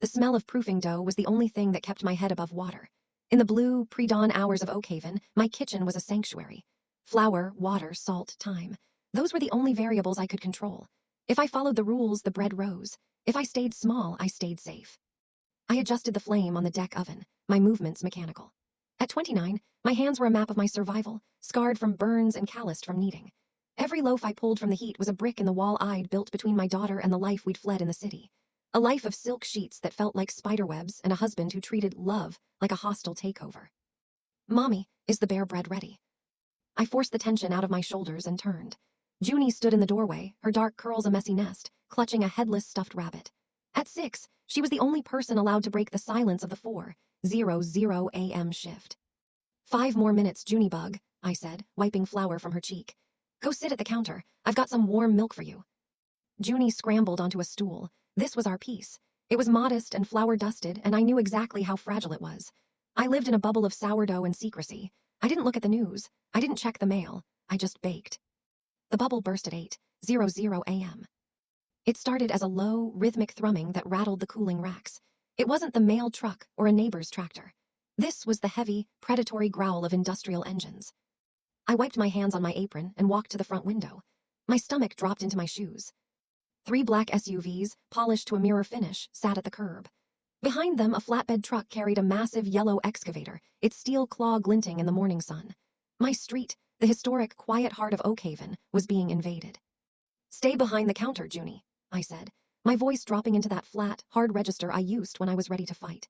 The smell of proofing dough was the only thing that kept my head above water. In the blue, pre-dawn hours of Oakhaven, my kitchen was a sanctuary. Flour, water, salt, time. Those were the only variables I could control. If I followed the rules, the bread rose. If I stayed small, I stayed safe. I adjusted the flame on the deck oven, my movements mechanical. At 29, my hands were a map of my survival, scarred from burns and calloused from kneading. Every loaf I pulled from the heat was a brick in the wall I'd built between my daughter and the life we'd fled in the city. A life of silk sheets that felt like spiderwebs and a husband who treated love like a hostile takeover. "Mommy, is the bear bread ready?" I forced the tension out of my shoulders and turned. Junie stood in the doorway, her dark curls a messy nest, clutching a headless stuffed rabbit. At 6, she was the only person allowed to break the silence of the 4:00 a.m. shift. "5 more minutes, Junebug," I said, wiping flour from her cheek. "Go sit at the counter. I've got some warm milk for you." Junie scrambled onto a stool. This was our peace. It was modest and flour-dusted, and I knew exactly how fragile it was. I lived in a bubble of sourdough and secrecy. I didn't look at the news. I didn't check the mail. I just baked. The bubble burst at 8:00 a.m. It started as a low, rhythmic thrumming that rattled the cooling racks. It wasn't the mail truck or a neighbor's tractor. This was the heavy, predatory growl of industrial engines. I wiped my hands on my apron and walked to the front window. My stomach dropped into my shoes. 3 black SUVs, polished to a mirror finish, sat at the curb. Behind them, a flatbed truck carried a massive yellow excavator, its steel claw glinting in the morning sun. My street, the historic, quiet heart of Oakhaven, was being invaded. "Stay behind the counter, Junie," I said, my voice dropping into that flat, hard register I used when I was ready to fight.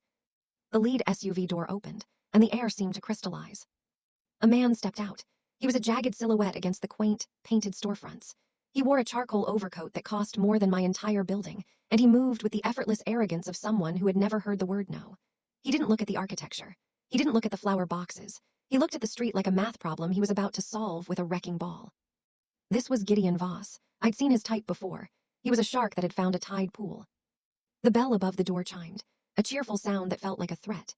The lead SUV door opened, and the air seemed to crystallize. A man stepped out. He was a jagged silhouette against the quaint, painted storefronts. He wore a charcoal overcoat that cost more than my entire building, and he moved with the effortless arrogance of someone who had never heard the word no. He didn't look at the architecture. He didn't look at the flower boxes. He looked at the street like a math problem he was about to solve with a wrecking ball. This was Gideon Voss. I'd seen his type before. He was a shark that had found a tide pool. The bell above the door chimed, a cheerful sound that felt like a threat.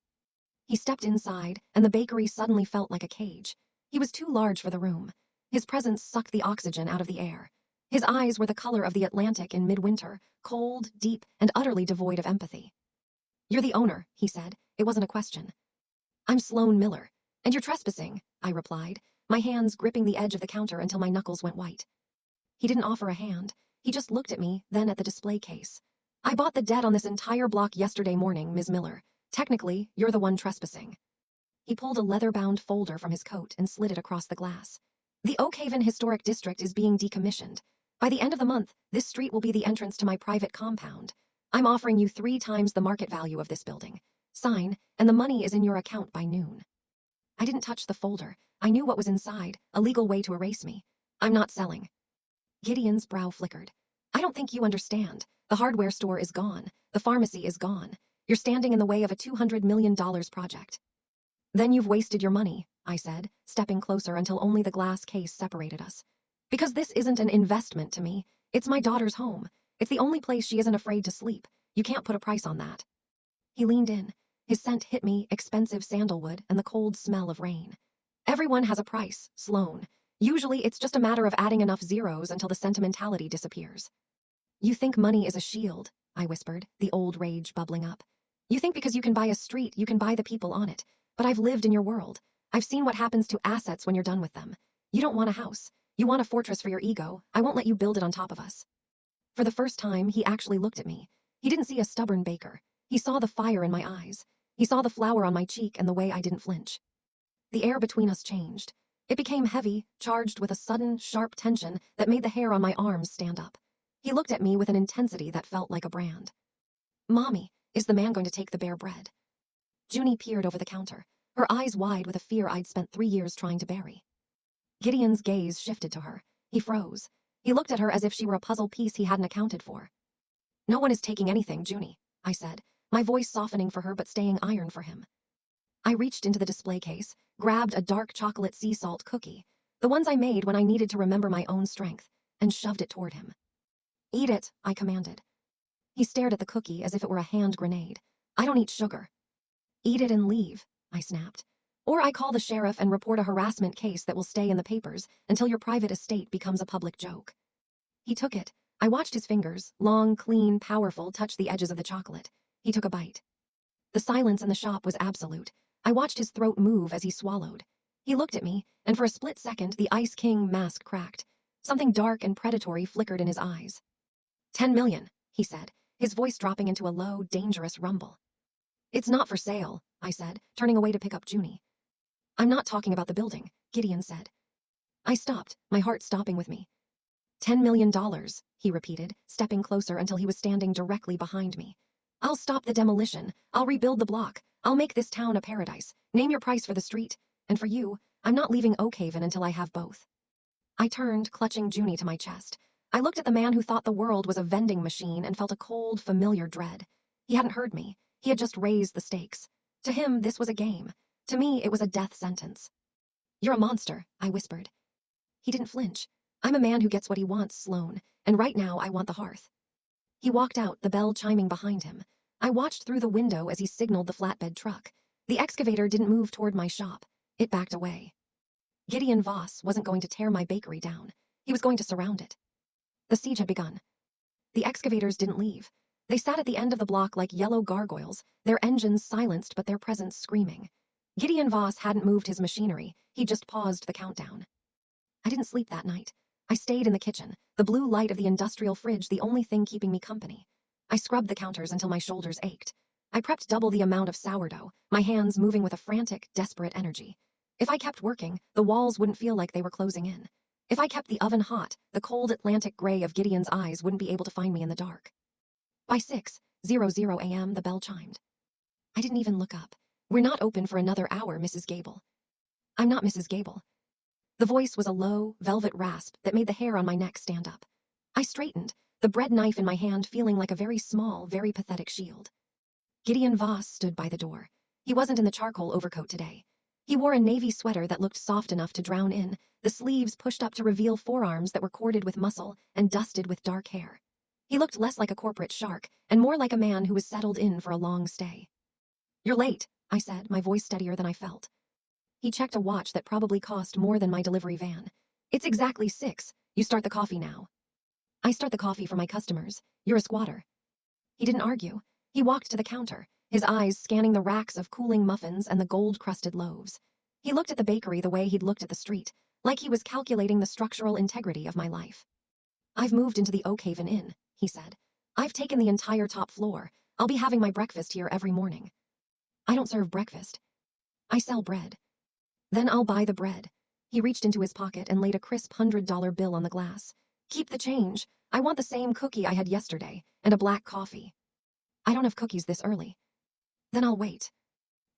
He stepped inside, and the bakery suddenly felt like a cage. He was too large for the room. His presence sucked the oxygen out of the air. His eyes were the color of the Atlantic in midwinter, cold, deep, and utterly devoid of empathy. "You're the owner," he said. It wasn't a question. "I'm Sloan Miller, and you're trespassing," I replied, my hands gripping the edge of the counter until my knuckles went white. He didn't offer a hand. He just looked at me, then at the display case. "I bought the debt on this entire block yesterday morning, Ms. Miller. Technically, you're the one trespassing." He pulled a leather-bound folder from his coat and slid it across the glass. "The Oakhaven Historic District is being decommissioned. By the end of the month, this street will be the entrance to my private compound. I'm offering you 3 times the market value of this building. Sign, and the money is in your account by noon." I didn't touch the folder. I knew what was inside, a legal way to erase me. "I'm not selling." Gideon's brow flickered. "I don't think you understand. The hardware store is gone. The pharmacy is gone. You're standing in the way of a $200 million project." "Then you've wasted your money," I said, stepping closer until only the glass case separated us. "Because this isn't an investment to me. It's my daughter's home. It's the only place she isn't afraid to sleep. You can't put a price on that." He leaned in. His scent hit me, expensive sandalwood and the cold smell of rain. "Everyone has a price, Sloan. Usually it's just a matter of adding enough zeros until the sentimentality disappears." "You think money is a shield," I whispered, the old rage bubbling up. "You think because you can buy a street, you can buy the people on it. But I've lived in your world. I've seen what happens to assets when you're done with them. You don't want a house. You want a fortress for your ego. I won't let you build it on top of us." For the first time, he actually looked at me. He didn't see a stubborn baker. He saw the fire in my eyes. He saw the flour on my cheek and the way I didn't flinch. The air between us changed. It became heavy, charged with a sudden, sharp tension that made the hair on my arms stand up. He looked at me with an intensity that felt like a brand. "Mommy, is the man going to take the bare bread?" Junie peered over the counter, her eyes wide with a fear I'd spent 3 years trying to bury. Gideon's gaze shifted to her. He froze. He looked at her as if she were a puzzle piece he hadn't accounted for. "No one is taking anything, Junie," I said, my voice softening for her but staying iron for him. I reached into the display case, grabbed a dark chocolate sea salt cookie, the ones I made when I needed to remember my own strength, and shoved it toward him. "Eat it," I commanded. He stared at the cookie as if it were a hand grenade. "I don't eat sugar." "Eat it and leave," I snapped. "Or I call the sheriff and report a harassment case that will stay in the papers until your private estate becomes a public joke." He took it. I watched his fingers, long, clean, powerful, touch the edges of the chocolate. He took a bite. The silence in the shop was absolute. I watched his throat move as he swallowed. He looked at me, and for a split second, the Ice King mask cracked. Something dark and predatory flickered in his eyes. 10 million, he said, his voice dropping into a low, dangerous rumble. It's not for sale, I said, turning away to pick up Junie. I'm not talking about the building, Gideon said. I stopped, my heart stopping with me. $10 million, he repeated, stepping closer until he was standing directly behind me. I'll stop the demolition. I'll rebuild the block. I'll make this town a paradise. Name your price for the street. And for you, I'm not leaving Oakhaven until I have both. I turned, clutching Junie to my chest. I looked at the man who thought the world was a vending machine and felt a cold, familiar dread. He hadn't heard me. He had just raised the stakes. To him, this was a game. To me, it was a death sentence. You're a monster, I whispered. He didn't flinch. I'm a man who gets what he wants, Sloane, and right now I want the hearth. He walked out, the bell chiming behind him. I watched through the window as he signaled the flatbed truck. The excavator didn't move toward my shop. It backed away. Gideon Voss wasn't going to tear my bakery down. He was going to surround it. The siege had begun. The excavators didn't leave. They sat at the end of the block like yellow gargoyles, their engines silenced but their presence screaming. Gideon Voss hadn't moved his machinery. He just paused the countdown. I didn't sleep that night. I stayed in the kitchen, the blue light of the industrial fridge the only thing keeping me company. I scrubbed the counters until my shoulders ached. I prepped double the amount of sourdough, my hands moving with a frantic, desperate energy. If I kept working, the walls wouldn't feel like they were closing in. If I kept the oven hot, the cold Atlantic gray of Gideon's eyes wouldn't be able to find me in the dark. By 6:00 a.m., the bell chimed. I didn't even look up. We're not open for another hour, Mrs. Gable. I'm not Mrs. Gable. The voice was a low, velvet rasp that made the hair on my neck stand up. I straightened, the bread knife in my hand feeling like a very small, very pathetic shield. Gideon Voss stood by the door. He wasn't in the charcoal overcoat today. He wore a navy sweater that looked soft enough to drown in, the sleeves pushed up to reveal forearms that were corded with muscle and dusted with dark hair. He looked less like a corporate shark and more like a man who was settled in for a long stay. You're late, I said, my voice steadier than I felt. He checked a watch that probably cost more than my delivery van. It's exactly 6. You start the coffee now. I start the coffee for my customers. You're a squatter. He didn't argue. He walked to the counter, his eyes scanning the racks of cooling muffins and the gold-crusted loaves. He looked at the bakery the way he'd looked at the street, like he was calculating the structural integrity of my life. I've moved into the Oakhaven Inn, he said. I've taken the entire top floor. I'll be having my breakfast here every morning. I don't serve breakfast. I sell bread. Then I'll buy the bread. He reached into his pocket and laid a crisp $100 bill on the glass. Keep the change. I want the same cookie I had yesterday, and a black coffee. I don't have cookies this early. Then I'll wait.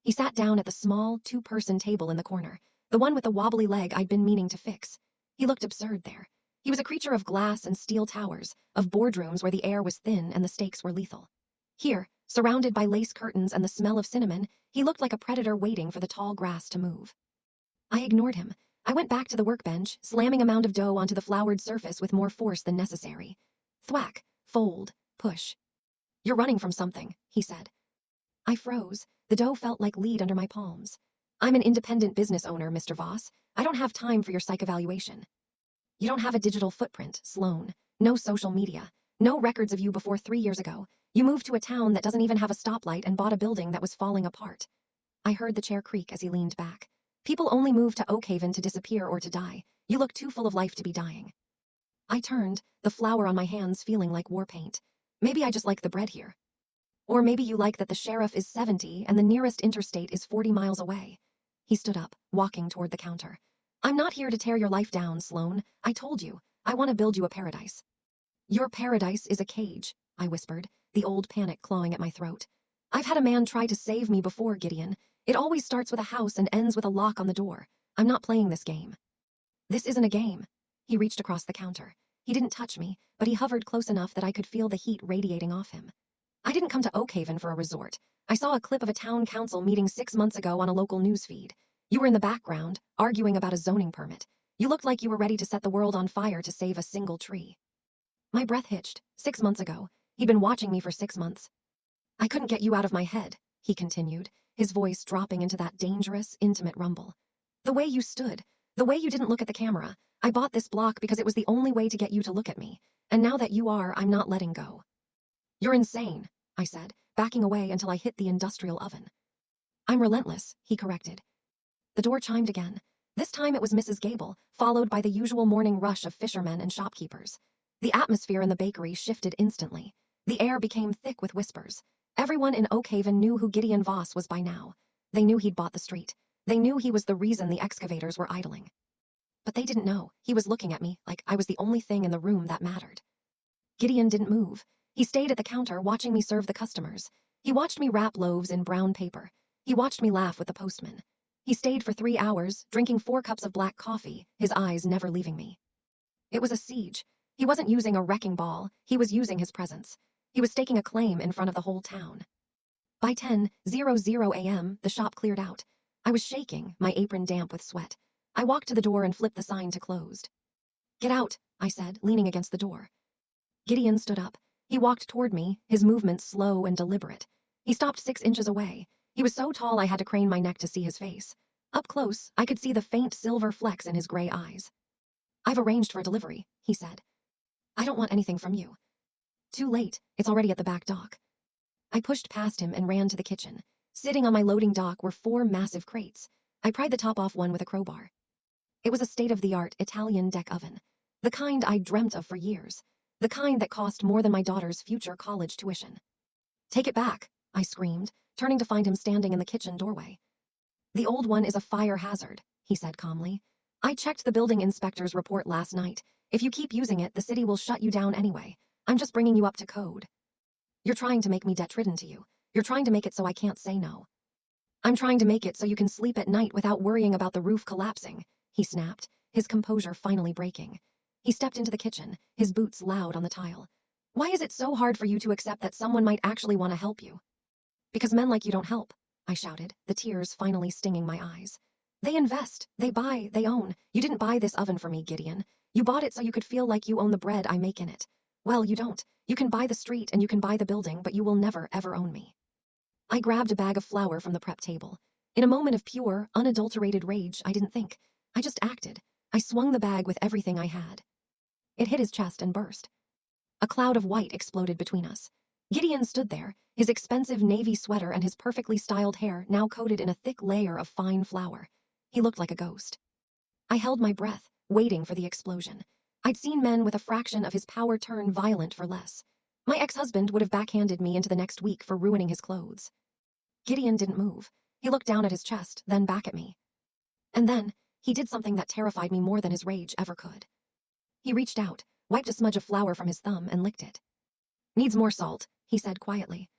He sat down at the small, two-person table in the corner, the one with the wobbly leg I'd been meaning to fix. He looked absurd there. He was a creature of glass and steel towers, of boardrooms where the air was thin and the stakes were lethal. Here, surrounded by lace curtains and the smell of cinnamon, he looked like a predator waiting for the tall grass to move. I ignored him. I went back to the workbench, slamming a mound of dough onto the floured surface with more force than necessary. Thwack, fold, push. You're running from something, he said. I froze. The dough felt like lead under my palms. I'm an independent business owner, Mr. Voss. I don't have time for your psych evaluation. You don't have a digital footprint, Sloane. No social media. No records of you before 3 years ago. You moved to a town that doesn't even have a stoplight and bought a building that was falling apart. I heard the chair creak as he leaned back. People only move to Oakhaven to disappear or to die. You look too full of life to be dying. I turned, the flour on my hands feeling like war paint. Maybe I just like the bread here. Or maybe you like that the sheriff is 70 and the nearest interstate is 40 miles away. He stood up, walking toward the counter. I'm not here to tear your life down, Sloane. I told you, I want to build you a paradise. Your paradise is a cage, I whispered, the old panic clawing at my throat. I've had a man try to save me before, Gideon. It always starts with a house and ends with a lock on the door. I'm not playing this game. This isn't a game. He reached across the counter. He didn't touch me, but he hovered close enough that I could feel the heat radiating off him. I didn't come to Oakhaven for a resort. I saw a clip of a town council meeting 6 months ago on a local news feed. You were in the background, arguing about a zoning permit. You looked like you were ready to set the world on fire to save a single tree. My breath hitched. 6 months ago. He'd been watching me for 6 months. I couldn't get you out of my head, he continued, his voice dropping into that dangerous, intimate rumble. The way you stood, the way you didn't look at the camera. I bought this block because it was the only way to get you to look at me. And now that you are, I'm not letting go. You're insane. I said, backing away until I hit the industrial oven. I'm relentless, he corrected. The door chimed again. This time it was Mrs. Gable, followed by the usual morning rush of fishermen and shopkeepers. The atmosphere in the bakery shifted instantly. The air became thick with whispers. Everyone in Oakhaven knew who Gideon Voss was by now. They knew he'd bought the street. They knew he was the reason the excavators were idling. But they didn't know. He was looking at me like I was the only thing in the room that mattered. Gideon didn't move. He stayed at the counter watching me serve the customers. He watched me wrap loaves in brown paper. He watched me laugh with the postman. He stayed for 3 hours, drinking 4 cups of black coffee, his eyes never leaving me. It was a siege. He wasn't using a wrecking ball, he was using his presence. He was staking a claim in front of the whole town. By 10:00 a.m., the shop cleared out. I was shaking, my apron damp with sweat. I walked to the door and flipped the sign to closed. Get out, I said, leaning against the door. Gideon stood up. He walked toward me, his movements slow and deliberate. He stopped 6 inches away. He was so tall I had to crane my neck to see his face. Up close, I could see the faint silver flecks in his gray eyes. I've arranged for a delivery, he said. I don't want anything from you. Too late, it's already at the back dock. I pushed past him and ran to the kitchen. Sitting on my loading dock were 4 massive crates. I pried the top off one with a crowbar. It was a state-of-the-art Italian deck oven, the kind I'd dreamt of for years, the kind that cost more than my daughter's future college tuition. Take it back, I screamed, turning to find him standing in the kitchen doorway. The old one is a fire hazard, he said calmly. I checked the building inspector's report last night. If you keep using it, the city will shut you down anyway. I'm just bringing you up to code. You're trying to make me debt-ridden to you. You're trying to make it so I can't say no. I'm trying to make it so you can sleep at night without worrying about the roof collapsing, he snapped, his composure finally breaking. He stepped into the kitchen, his boots loud on the tile. Why is it so hard for you to accept that someone might actually want to help you? Because men like you don't help, I shouted, the tears finally stinging my eyes. They invest, they buy, they own. You didn't buy this oven for me, Gideon. You bought it so you could feel like you own the bread I make in it. Well, you don't. You can buy the street and you can buy the building, but you will never, ever own me. I grabbed a bag of flour from the prep table. In a moment of pure, unadulterated rage, I didn't think. I just acted. I swung the bag with everything I had. It hit his chest and burst. A cloud of white exploded between us. Gideon stood there, his expensive navy sweater and his perfectly styled hair now coated in a thick layer of fine flour. He looked like a ghost. I held my breath, waiting for the explosion. I'd seen men with a fraction of his power turn violent for less. My ex-husband would have backhanded me into the next week for ruining his clothes. Gideon didn't move. He looked down at his chest, then back at me. And then, he did something that terrified me more than his rage ever could. He reached out, wiped a smudge of flour from his thumb and licked it. Needs more salt, he said quietly.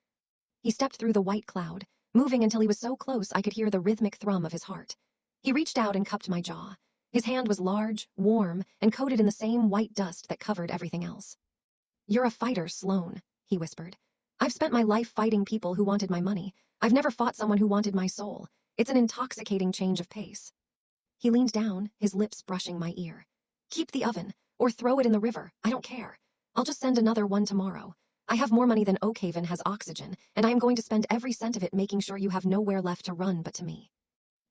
He stepped through the white cloud, moving until he was so close I could hear the rhythmic thrum of his heart. He reached out and cupped my jaw. His hand was large, warm, and coated in the same white dust that covered everything else. You're a fighter, Sloane, he whispered. I've spent my life fighting people who wanted my money. I've never fought someone who wanted my soul. It's an intoxicating change of pace. He leaned down, his lips brushing my ear. Keep the oven, or throw it in the river, I don't care. I'll just send another one tomorrow. I have more money than Oakhaven has oxygen, and I am going to spend every cent of it making sure you have nowhere left to run but to me.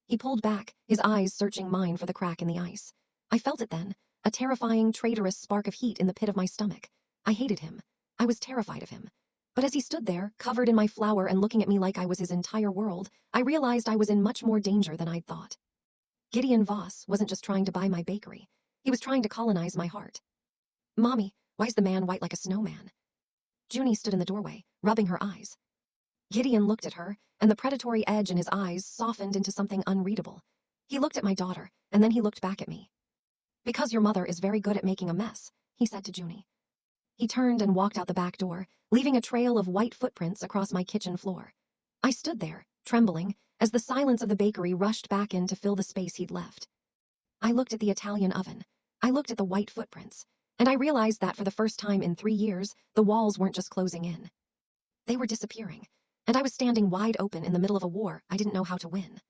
He pulled back, his eyes searching mine for the crack in the ice. I felt it then, a terrifying, traitorous spark of heat in the pit of my stomach. I hated him. I was terrified of him. But as he stood there, covered in my flour and looking at me like I was his entire world, I realized I was in much more danger than I'd thought. Gideon Voss wasn't just trying to buy my bakery. He was trying to colonize my heart. Mommy, why's the man white like a snowman? Junie stood in the doorway, rubbing her eyes. Gideon looked at her, and the predatory edge in his eyes softened into something unreadable. He looked at my daughter, and then he looked back at me. Because your mother is very good at making a mess, he said to Junie. He turned and walked out the back door, leaving a trail of white footprints across my kitchen floor. I stood there, trembling, as the silence of the bakery rushed back in to fill the space he'd left. I looked at the Italian oven. I looked at the white footprints, and I realized that for the first time in 3 years, the walls weren't just closing in. They were disappearing, and I was standing wide open in the middle of a war I didn't know how to win.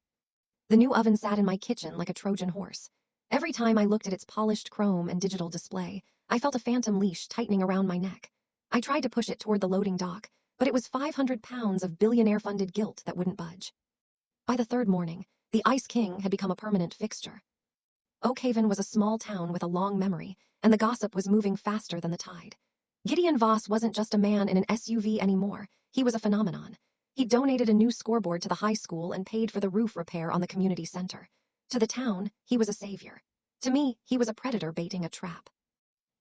The new oven sat in my kitchen like a Trojan horse. Every time I looked at its polished chrome and digital display, I felt a phantom leash tightening around my neck. I tried to push it toward the loading dock, but it was 500 pounds of billionaire-funded guilt that wouldn't budge. By the 3rd morning, the Ice King had become a permanent fixture. Oakhaven was a small town with a long memory, and the gossip was moving faster than the tide. Gideon Voss wasn't just a man in an SUV anymore, he was a phenomenon. He donated a new scoreboard to the high school and paid for the roof repair on the community center. To the town, he was a savior. To me, he was a predator baiting a trap.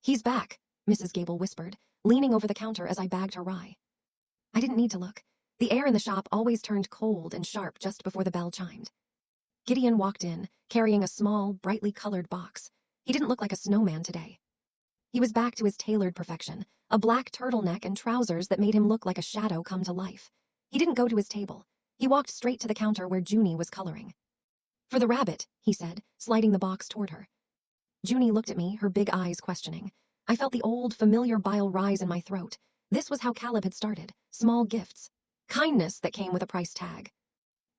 "He's back," Mrs. Gable whispered, leaning over the counter as I bagged her rye. I didn't need to look. The air in the shop always turned cold and sharp just before the bell chimed. Gideon walked in, carrying a small, brightly colored box. He didn't look like a snowman today. He was back to his tailored perfection, a black turtleneck and trousers that made him look like a shadow come to life. He didn't go to his table. He walked straight to the counter where Junie was coloring. "For the rabbit," he said, sliding the box toward her. Junie looked at me, her big eyes questioning. I felt the old, familiar bile rise in my throat. This was how Caleb had started. Small gifts. Kindness that came with a price tag.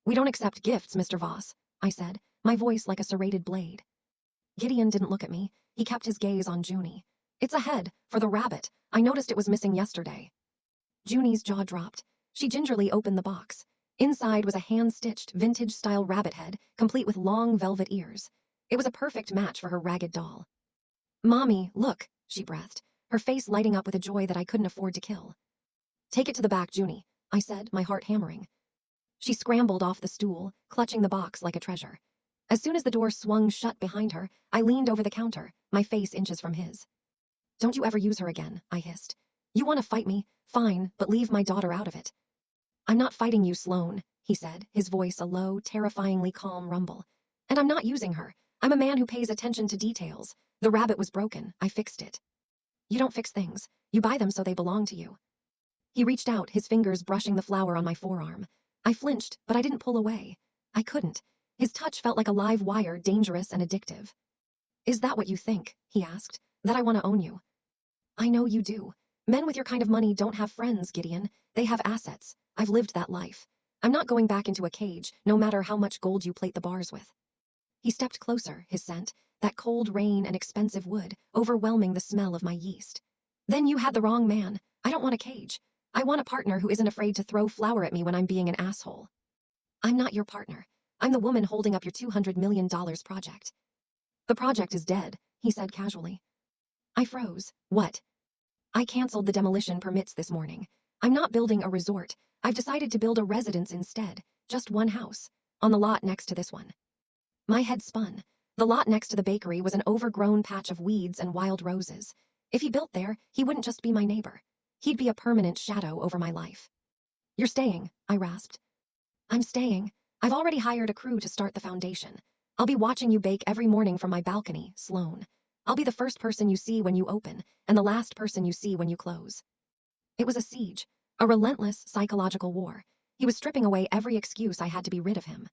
"We don't accept gifts, Mr. Voss," I said, my voice like a serrated blade. Gideon didn't look at me. He kept his gaze on Junie. "It's a head, for the rabbit. I noticed it was missing yesterday." Junie's jaw dropped. She gingerly opened the box. Inside was a hand-stitched, vintage-style rabbit head, complete with long velvet ears. It was a perfect match for her ragged doll. "Mommy, look," she breathed, her face lighting up with a joy that I couldn't afford to kill. "Take it to the back, Junie," I said, my heart hammering. She scrambled off the stool, clutching the box like a treasure. As soon as the door swung shut behind her, I leaned over the counter, my face inches from his. "Don't you ever use her again," I hissed. "You want to fight me? Fine, but leave my daughter out of it." "I'm not fighting you, Sloane," he said, his voice a low, terrifyingly calm rumble. "And I'm not using her. I'm a man who pays attention to details. The rabbit was broken. I fixed it." "You don't fix things. You buy them so they belong to you." He reached out, his fingers brushing the flower on my forearm. I flinched, but I didn't pull away. I couldn't. His touch felt like a live wire, dangerous and addictive. "Is that what you think?" he asked. "That I want to own you?" "I know you do. Men with your kind of money don't have friends, Gideon. They have assets. I've lived that life. I'm not going back into a cage, no matter how much gold you plate the bars with." He stepped closer, his scent, that cold rain and expensive wood, overwhelming the smell of my yeast. "Then you had the wrong man. I don't want a cage. I want a partner who isn't afraid to throw flour at me when I'm being an asshole." "I'm not your partner. I'm the woman holding up your $200 million project." "The project is dead," he said casually. I froze. "What?" "I canceled the demolition permits this morning. I'm not building a resort. I've decided to build a residence instead. Just one house. On the lot next to this one." My head spun. The lot next to the bakery was an overgrown patch of weeds and wild roses. If he built there, he wouldn't just be my neighbor. He'd be a permanent shadow over my life. "You're staying," I rasped. "I'm staying. I've already hired a crew to start the foundation. I'll be watching you bake every morning from my balcony, Sloane. I'll be the first person you see when you open, and the last person you see when you close." It was a siege, a relentless psychological war. He was stripping away every excuse I had to be rid of him.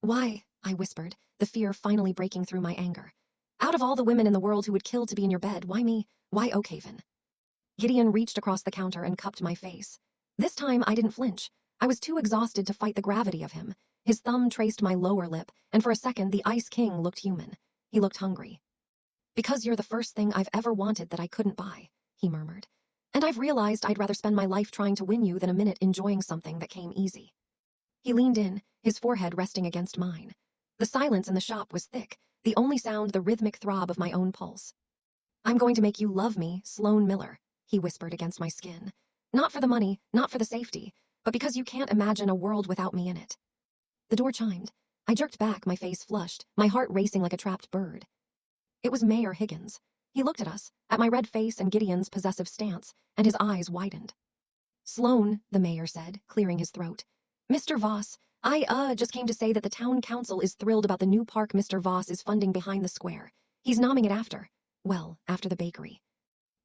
"Why?" I whispered, the fear finally breaking through my anger. "Out of all the women in the world who would kill to be in your bed, why me? Why Oakhaven?" Gideon reached across the counter and cupped my face. This time I didn't flinch. I was too exhausted to fight the gravity of him. His thumb traced my lower lip, and for a second the Ice King looked human. He looked hungry. "Because you're the first thing I've ever wanted that I couldn't buy," he murmured. "And I've realized I'd rather spend my life trying to win you than a minute enjoying something that came easy." He leaned in, his forehead resting against mine. The silence in the shop was thick, the only sound the rhythmic throb of my own pulse. "I'm going to make you love me, Sloane Miller," he whispered against my skin. "Not for the money, not for the safety, but because you can't imagine a world without me in it." The door chimed. I jerked back, my face flushed, my heart racing like a trapped bird. It was Mayor Higgins. He looked at us, at my red face and Gideon's possessive stance, and his eyes widened. "Sloane," the mayor said, clearing his throat. "Mr. Voss, I just came to say that the town council is thrilled about the new park Mr. Voss is funding behind the square. He's nomming it after, well, after the bakery.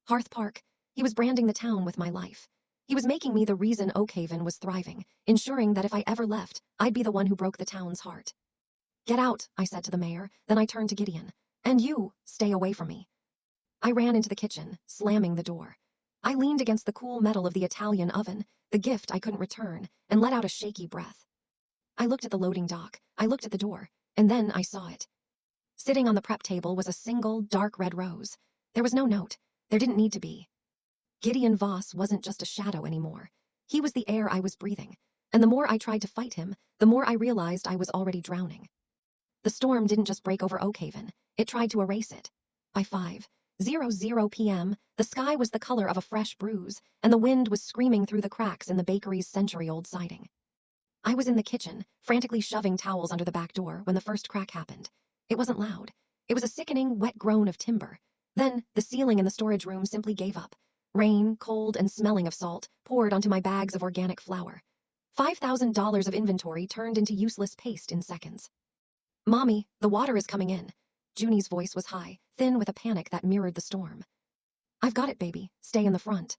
Hearth Park. He was branding the town with my life. He was making me the reason Oakhaven was thriving, ensuring that if I ever left, I'd be the one who broke the town's heart." "Get out," I said to the mayor, then I turned to Gideon. "And you, stay away from me." I ran into the kitchen, slamming the door. I leaned against the cool metal of the Italian oven, the gift I couldn't return, and let out a shaky breath. I looked at the loading dock, I looked at the door, and then I saw it. Sitting on the prep table was a single, dark red rose. There was no note. There didn't need to be. Gideon Voss wasn't just a shadow anymore. He was the air I was breathing, and the more I tried to fight him, the more I realized I was already drowning. The storm didn't just break over Oakhaven, it tried to erase it. By 5, 00 p.m., the sky was the color of a fresh bruise, and the wind was screaming through the cracks in the bakery's century-old siding. I was in the kitchen, frantically shoving towels under the back door when the first crack happened. It wasn't loud. It was a sickening, wet groan of timber. Then, the ceiling in the storage room simply gave up. Rain, cold and smelling of salt, poured onto my bags of organic flour. $5,000 of inventory turned into useless paste in seconds. "Mommy, the water is coming in." Junie's voice was high, thin with a panic that mirrored the storm. "I've got it, baby. Stay in the front."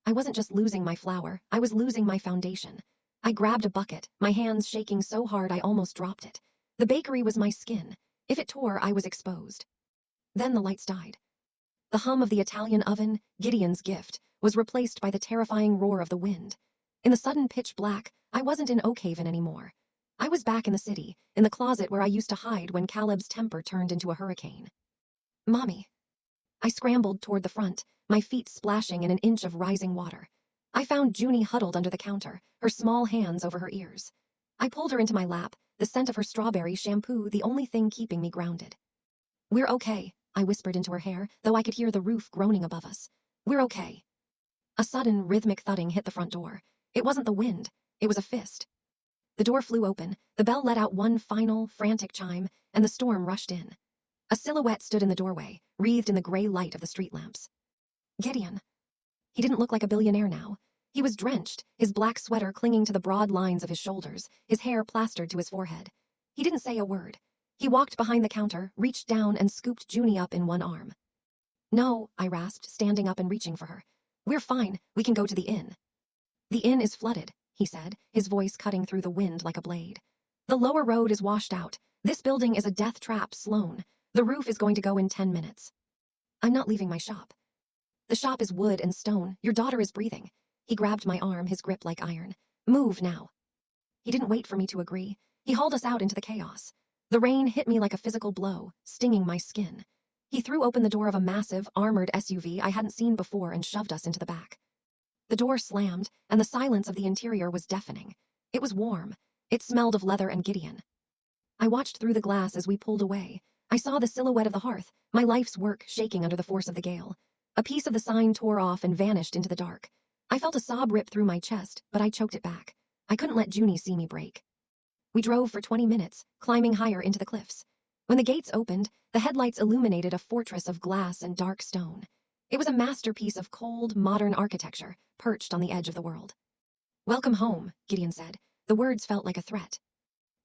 I wasn't just losing my flour, I was losing my foundation. I grabbed a bucket, my hands shaking so hard I almost dropped it. The bakery was my skin. If it tore, I was exposed. Then the lights died. The hum of the Italian oven, Gideon's gift, was replaced by the terrifying roar of the wind. In the sudden pitch black, I wasn't in Oakhaven anymore. I was back in the city, in the closet where I used to hide when Caleb's temper turned into a hurricane. "Mommy." I scrambled toward the front, my feet splashing in an inch of rising water. I found Junie huddled under the counter, her small hands over her ears. I pulled her into my lap, the scent of her strawberry shampoo the only thing keeping me grounded. "We're okay," I whispered into her hair, though I could hear the roof groaning above us. "We're okay." A sudden, rhythmic thudding hit the front door. It wasn't the wind, it was a fist. The door flew open, the bell let out one final, frantic chime, and the storm rushed in. A silhouette stood in the doorway, wreathed in the gray light of the street lamps. Gideon. He didn't look like a billionaire now. He was drenched, his black sweater clinging to the broad lines of his shoulders, his hair plastered to his forehead. He didn't say a word. He walked behind the counter, reached down and scooped Junie up in one arm. "No," I rasped, standing up and reaching for her. "We're fine, we can go to the inn." "The inn is flooded," he said, his voice cutting through the wind like a blade. "The lower road is washed out. This building is a death trap, Sloan. The roof is going to go in 10 minutes. I'm not leaving my shop." "The shop is wood and stone. Your daughter is breathing." He grabbed my arm, his grip like iron. "Move now." He didn't wait for me to agree. He hauled us out into the chaos. The rain hit me like a physical blow, stinging my skin. He threw open the door of a massive, armored SUV I hadn't seen before and shoved us into the back. The door slammed, and the silence of the interior was deafening. It was warm. It smelled of leather and Gideon. I watched through the glass as we pulled away. I saw the silhouette of the hearth, my life's work shaking under the force of the gale. A piece of the sign tore off and vanished into the dark. I felt a sob rip through my chest, but I choked it back. I couldn't let Junie see me break. We drove for 20 minutes, climbing higher into the cliffs. When the gates opened, the headlights illuminated a fortress of glass and dark stone. It was a masterpiece of cold, modern architecture, perched on the edge of the world. "Welcome home," Gideon said. The words felt like a threat.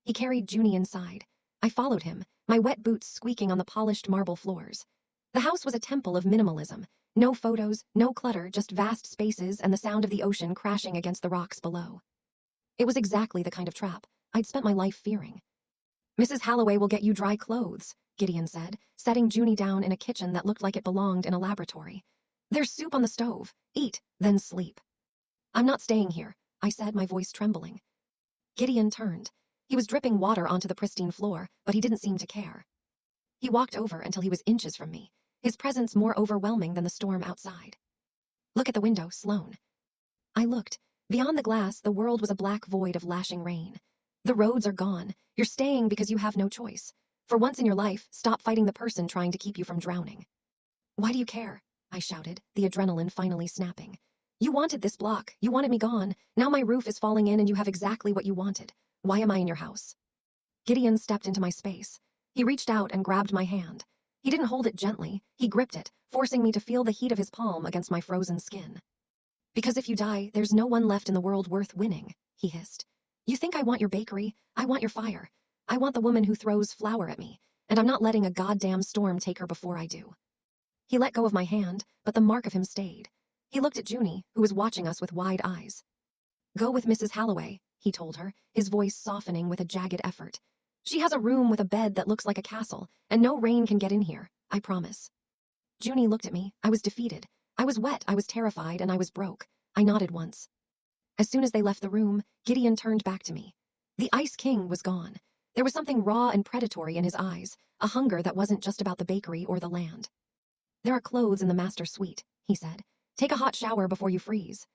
He carried Junie inside. I followed him, my wet boots squeaking on the polished marble floors. The house was a temple of minimalism. No photos, no clutter, just vast spaces and the sound of the ocean crashing against the rocks below. It was exactly the kind of trap I'd spent my life fearing. "Mrs. Halloway will get you dry clothes," Gideon said, setting Junie down in a kitchen that looked like it belonged in a laboratory. "There's soup on the stove. Eat, then sleep." "I'm not staying here," I said, my voice trembling. Gideon turned. He was dripping water onto the pristine floor, but he didn't seem to care. He walked over until he was inches from me, his presence more overwhelming than the storm outside. "Look at the window, Sloan." I looked. Beyond the glass, the world was a black void of lashing rain. "The roads are gone. You're staying because you have no choice. For once in your life, stop fighting the person trying to keep you from drowning." "Why do you care?" I shouted, the adrenaline finally snapping. "You wanted this block. You wanted me gone. Now my roof is falling in and you have exactly what you wanted. Why am I in your house?" Gideon stepped into my space. He reached out and grabbed my hand. He didn't hold it gently. He gripped it, forcing me to feel the heat of his palm against my frozen skin. "Because if you die, there's no one left in the world worth winning," he hissed. "You think I want your bakery? I want your fire. I want the woman who throws flour at me, and I'm not letting a goddamn storm take her before I do." He let go of my hand, but the mark of him stayed. He looked at Junie, who was watching us with wide eyes. "Go with Mrs. Halloway," he told her, his voice softening with a jagged effort. "She has a room with a bed that looks like a castle, and no rain can get in here, I promise." Junie looked at me. I was defeated. I was wet, I was terrified, and I was broke. I nodded once. As soon as they left the room, Gideon turned back to me. The Ice King was gone. There was something raw and predatory in his eyes, a hunger that wasn't just about the bakery or the land. "There are clothes in the master suite," he said. "Take a hot shower before you freeze."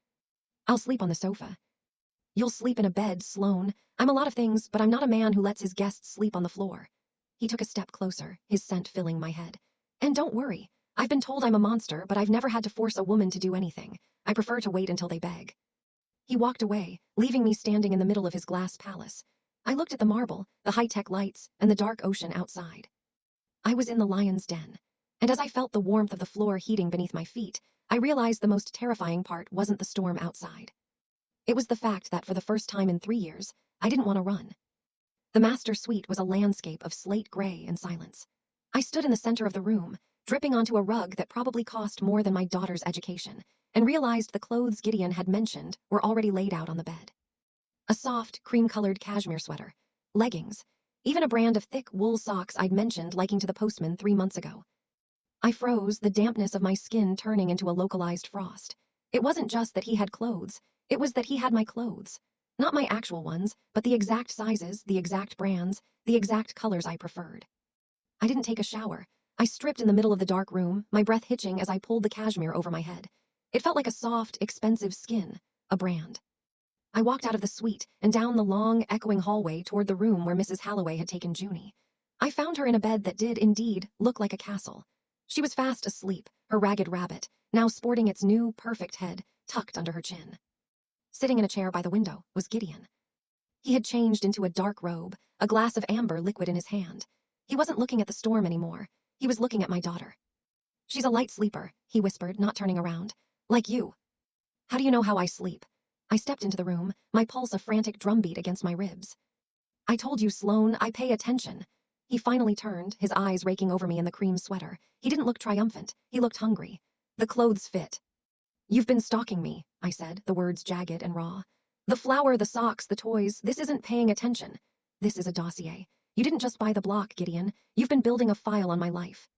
"I'll sleep on the sofa." "You'll sleep in a bed, Sloan. I'm a lot of things, but I'm not a man who lets his guests sleep on the floor." He took a step closer, his scent filling my head. "And don't worry. I've been told I'm a monster, but I've never had to force a woman to do anything. I prefer to wait until they beg. He walked away, leaving me standing in the middle of his glass palace. I looked at the marble, the high-tech lights, and the dark ocean outside. I was in the lion's den. And as I felt the warmth of the floor heating beneath my feet, I realized the most terrifying part wasn't the storm outside. It was the fact that for the first time in 3 years, I didn't want to run. The master suite was a landscape of slate gray and silence. I stood in the center of the room, dripping onto a rug that probably cost more than my daughter's education, and realized the clothes Gideon had mentioned were already laid out on the bed. A soft, cream-colored cashmere sweater, leggings, even a brand of thick wool socks I'd mentioned liking to the postman 3 months ago. I froze, the dampness of my skin turning into a localized frost. It wasn't just that he had clothes, it was that he had my clothes. Not my actual ones, but the exact sizes, the exact brands, the exact colors I preferred. I didn't take a shower. I stripped in the middle of the dark room, my breath hitching as I pulled the cashmere over my head. It felt like a soft, expensive skin, a brand. I walked out of the suite and down the long, echoing hallway toward the room where Mrs. Halloway had taken Junie. I found her in a bed that did, indeed, look like a castle. She was fast asleep, her ragged rabbit, now sporting its new, perfect head, tucked under her chin. Sitting in a chair by the window was Gideon. He had changed into a dark robe, a glass of amber liquid in his hand. He wasn't looking at the storm anymore. He was looking at my daughter. "She's a light sleeper," he whispered, not turning around. "Like you." "How do you know how I sleep?" I stepped into the room, my pulse a frantic drumbeat against my ribs. "I told you, Sloane, I pay attention." He finally turned, his eyes raking over me in the cream sweater. He didn't look triumphant. He looked hungry. "The clothes fit." "You've been stalking me," I said, the words jagged and raw. "The flour, the socks, the toys, this isn't paying attention. This is a dossier. You didn't just buy the block, Gideon. You've been building a file on my life."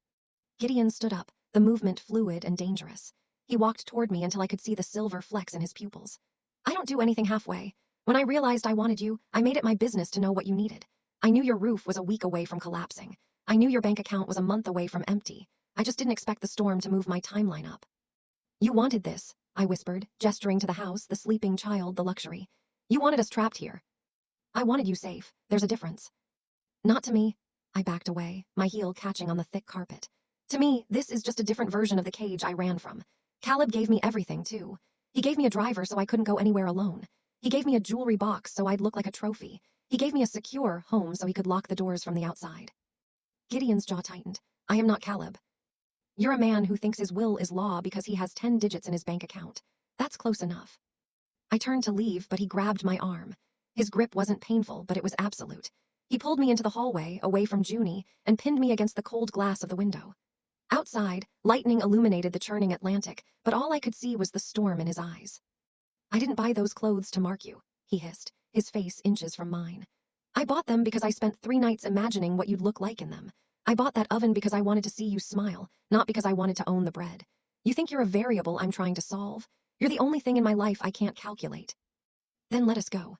Gideon stood up, the movement fluid and dangerous. He walked toward me until I could see the silver flecks in his pupils. "I don't do anything halfway. When I realized I wanted you, I made it my business to know what you needed. I knew your roof was a week away from collapsing. I knew your bank account was a month away from empty. I just didn't expect the storm to move my timeline up." "You wanted this," I whispered, gesturing to the house, the sleeping child, the luxury. "You wanted us trapped here." "I wanted you safe. There's a difference." "Not to me." I backed away, my heel catching on the thick carpet. "To me, this is just a different version of the cage I ran from. Caleb gave me everything, too. He gave me a driver so I couldn't go anywhere alone. He gave me a jewelry box so I'd look like a trophy. He gave me a secure home so he could lock the doors from the outside." Gideon's jaw tightened. "I am not Caleb." "You're a man who thinks his will is law because he has 10 digits in his bank account. That's close enough." I turned to leave, but he grabbed my arm. His grip wasn't painful, but it was absolute. He pulled me into the hallway, away from Junie, and pinned me against the cold glass of the window. Outside, lightning illuminated the churning Atlantic, but all I could see was the storm in his eyes. "I didn't buy those clothes to mark you," he hissed, his face inches from mine. "I bought them because I spent 3 nights imagining what you'd look like in them. I bought that oven because I wanted to see you smile, not because I wanted to own the bread. You think you're a variable I'm trying to solve? You're the only thing in my life I can't calculate. Then let us go."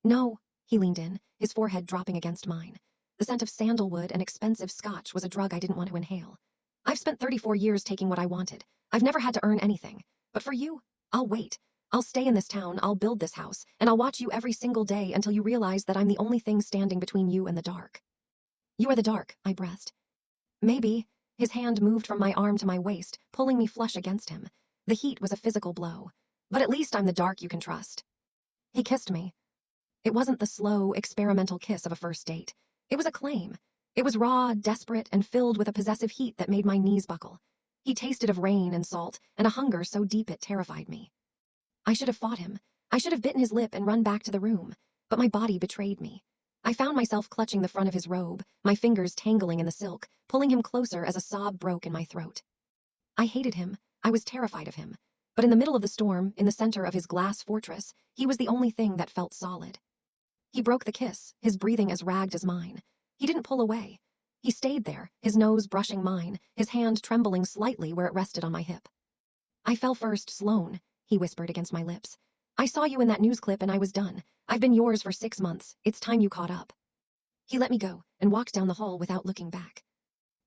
"No," he leaned in, his forehead dropping against mine. The scent of sandalwood and expensive scotch was a drug I didn't want to inhale. "I've spent 34 years taking what I wanted. I've never had to earn anything. But for you, I'll wait. I'll stay in this town, I'll build this house, and I'll watch you every single day until you realize that I'm the only thing standing between you and the dark." "You are the dark," I breathed. "Maybe." His hand moved from my arm to my waist, pulling me flush against him. The heat was a physical blow. "But at least I'm the dark you can trust." He kissed me. It wasn't the slow, experimental kiss of a first date. It was a claim. It was raw, desperate, and filled with a possessive heat that made my knees buckle. He tasted of rain and salt, and a hunger so deep it terrified me. I should have fought him. I should have bitten his lip and run back to the room. But my body betrayed me. I found myself clutching the front of his robe, my fingers tangling in the silk, pulling him closer as a sob broke in my throat. I hated him. I was terrified of him. But in the middle of the storm, in the center of his glass fortress, he was the only thing that felt solid. He broke the kiss, his breathing as ragged as mine. He didn't pull away. He stayed there, his nose brushing mine, his hand trembling slightly where it rested on my hip. "I fell first, Sloane," he whispered against my lips. "I saw you in that news clip and I was done. I've been yours for 6 months. It's time you caught up." He let me go and walked down the hall without looking back.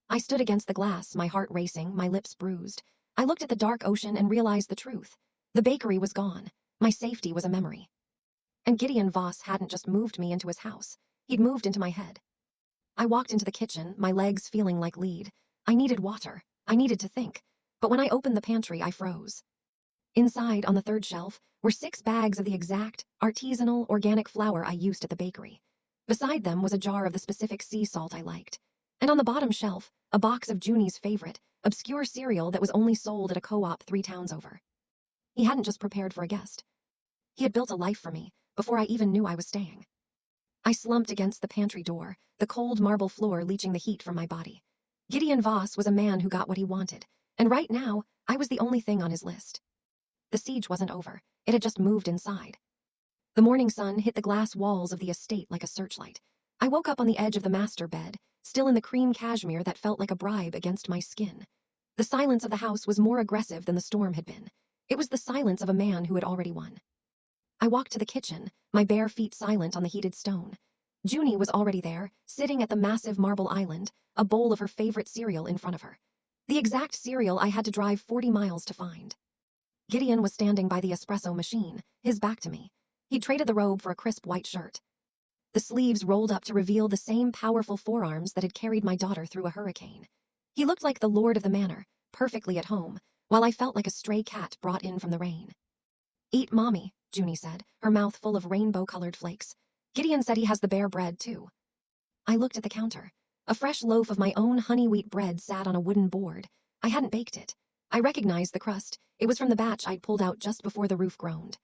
I stood against the glass, my heart racing, my lips bruised. I looked at the dark ocean and realized the truth. The bakery was gone. My safety was a memory. And Gideon Voss hadn't just moved me into his house. He'd moved into my head. I walked into the kitchen, my legs feeling like lead. I needed water. I needed to think, but when I opened the pantry, I froze. Inside, on the third shelf, were 6 bags of the exact, artisanal, organic flour I used at the bakery. Beside them was a jar of the specific sea salt I liked. And on the bottom shelf, a box of Junie's favorite, obscure cereal that was only sold at a co-op 3 towns over. He hadn't just prepared for a guest. He had built a life for me, before I even knew I was staying. I slumped against the pantry door, the cold marble floor leaching the heat from my body. Gideon Voss was a man who got what he wanted, and right now, I was the only thing on his list. The siege wasn't over. It had just moved inside. The morning sun hit the glass walls of the estate like a searchlight. I woke up on the edge of the master bed, still in the cream cashmere that felt like a bribe against my skin. The silence of the house was more aggressive than the storm had been. It was the silence of a man who had already won. I walked to the kitchen, my bare feet silent on the heated stone. Junie was already there, sitting at the massive marble island, a bowl of her favorite cereal in front of her. The exact cereal I had to drive 40 miles to find. Gideon was standing by the espresso machine, his back to me. He'd traded the robe for a crisp white shirt. The sleeves rolled up to reveal the same powerful forearms that had carried my daughter through a hurricane. He looked like the lord of the manor, perfectly at home, while I felt like a stray cat brought in from the rain. "Eat, Mommy," Junie said, her mouth full of rainbow-colored flakes. "Gideon said he has the bare bread, too." I looked at the counter. A fresh loaf of my own honey wheat bread sat on a wooden board. I hadn't baked it. I recognized the crust. It was from the batch I'd pulled out just before the roof groaned.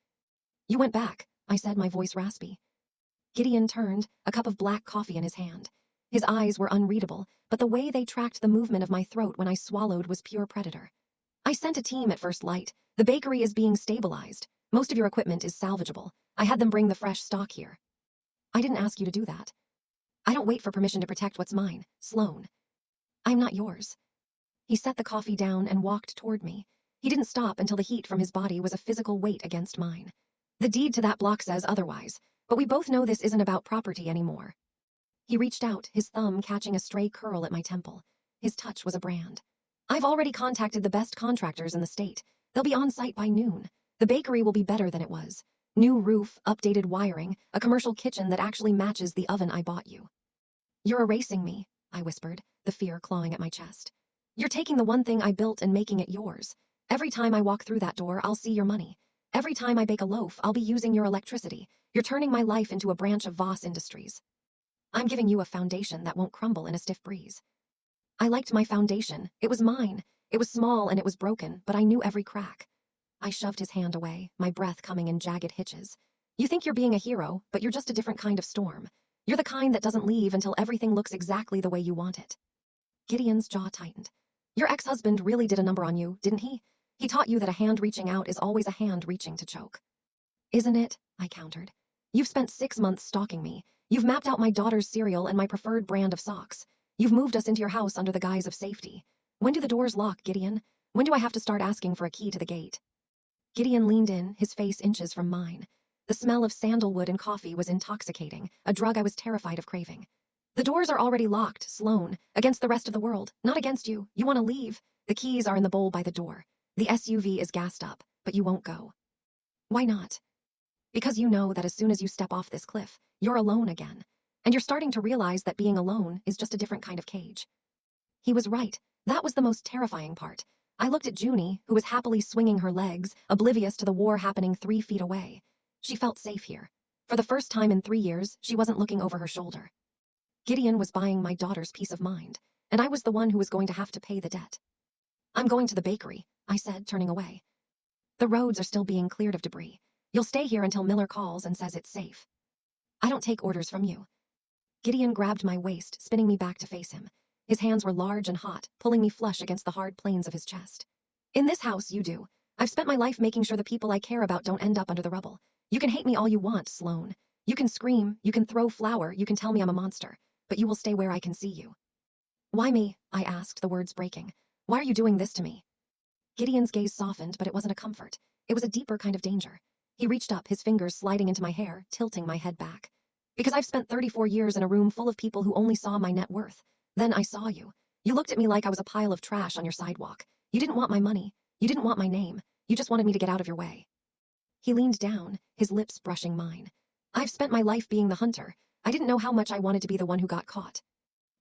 "You went back," I said, my voice raspy. Gideon turned, a cup of black coffee in his hand. His eyes were unreadable, but the way they tracked the movement of my throat when I swallowed was pure predator. "I sent a team at first light. The bakery is being stabilized. Most of your equipment is salvageable. I had them bring the fresh stock here." "I didn't ask you to do that." "I don't wait for permission to protect what's mine, Sloane." "I'm not yours." He set the coffee down and walked toward me. He didn't stop until the heat from his body was a physical weight against mine. "The deed to that block says otherwise, but we both know this isn't about property anymore." He reached out, his thumb catching a stray curl at my temple. His touch was a brand. "I've already contacted the best contractors in the state. They'll be on site by noon. The bakery will be better than it was. New roof, updated wiring, a commercial kitchen that actually matches the oven I bought you." "You're erasing me," I whispered, the fear clawing at my chest. "You're taking the one thing I built and making it yours. Every time I walk through that door, I'll see your money. Every time I bake a loaf, I'll be using your electricity. You're turning my life into a branch of Voss Industries. I'm giving you a foundation that won't crumble in a stiff breeze." I liked my foundation. It was mine. It was small and it was broken, but I knew every crack. I shoved his hand away, my breath coming in jagged hitches. "You think you're being a hero, but you're just a different kind of storm. You're the kind that doesn't leave until everything looks exactly the way you want it." Gideon's jaw tightened. "Your ex-husband really did a number on you, didn't he? He taught you that a hand reaching out is always a hand reaching to choke." "Isn't it?" I countered. "You've spent 6 months stalking me. You've mapped out my daughter's cereal and my preferred brand of socks. You've moved us into your house under the guise of safety. When do the doors lock, Gideon? When do I have to start asking for a key to the gate?" Gideon leaned in, his face inches from mine. The smell of sandalwood and coffee was intoxicating, a drug I was terrified of craving. "The doors are already locked, Sloane, against the rest of the world, not against you. You want to leave. The keys are in the bowl by the door. The SUV is gassed up, but you won't go." "Why not?" "Because you know that as soon as you step off this cliff, you're alone again. And you're starting to realize that being alone is just a different kind of cage." He was right. That was the most terrifying part. I looked at Junie, who was happily swinging her legs, oblivious to the war happening 3 feet away. She felt safe here. For the first time in 3 years, she wasn't looking over her shoulder. Gideon was buying my daughter's peace of mind, and I was the one who was going to have to pay the debt. "I'm going to the bakery," I said, turning away. "The roads are still being cleared of debris. You'll stay here until Miller calls and says it's safe." "I don't take orders from you." Gideon grabbed my waist, spinning me back to face him. His hands were large and hot, pulling me flush against the hard planes of his chest. "In this house, you do. I've spent my life making sure the people I care about don't end up under the rubble. You can hate me all you want, Sloane. You can scream, you can throw flour, you can tell me I'm a monster, but you will stay where I can see you." "Why me?" I asked, the words breaking. "Why are you doing this to me?" Gideon's gaze softened, but it wasn't a comfort. It was a deeper kind of danger. He reached up, his fingers sliding into my hair, tilting my head back. "Because I've spent 34 years in a room full of people who only saw my net worth. Then I saw you. You looked at me like I was a pile of trash on your sidewalk. You didn't want my money. You didn't want my name. You just wanted me to get out of your way." He leaned down, his lips brushing mine. "I've spent my life being the hunter. I didn't know how much I wanted to be the one who got caught."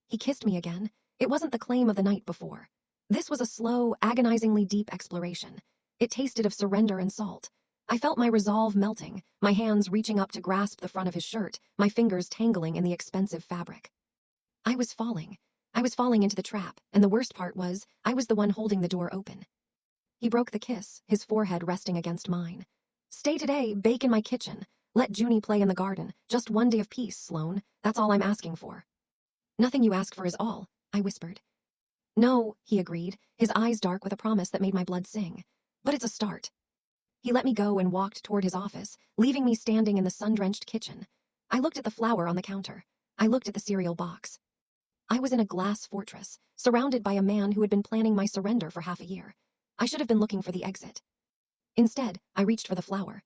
He kissed me again. It wasn't the claim of the night before. This was a slow, agonizingly deep exploration. It tasted of surrender and salt. I felt my resolve melting, my hands reaching up to grasp the front of his shirt, my fingers tangling in the expensive fabric. I was falling. I was falling into the trap, and the worst part was, I was the one holding the door open. He broke the kiss, his forehead resting against mine. Stay today, bake in my kitchen. Let Junie play in the garden. Just one day of peace, Sloane. That's all I'm asking for. Nothing you ask for is all, I whispered. No, he agreed, his eyes dark with a promise that made my blood sing. But it's a start. He let me go and walked toward his office, leaving me standing in the sun-drenched kitchen. I looked at the flour on the counter. I looked at the cereal box. I was in a glass fortress, surrounded by a man who had been planning my surrender for half a year. I should have been looking for the exit. Instead, I reached for the flour.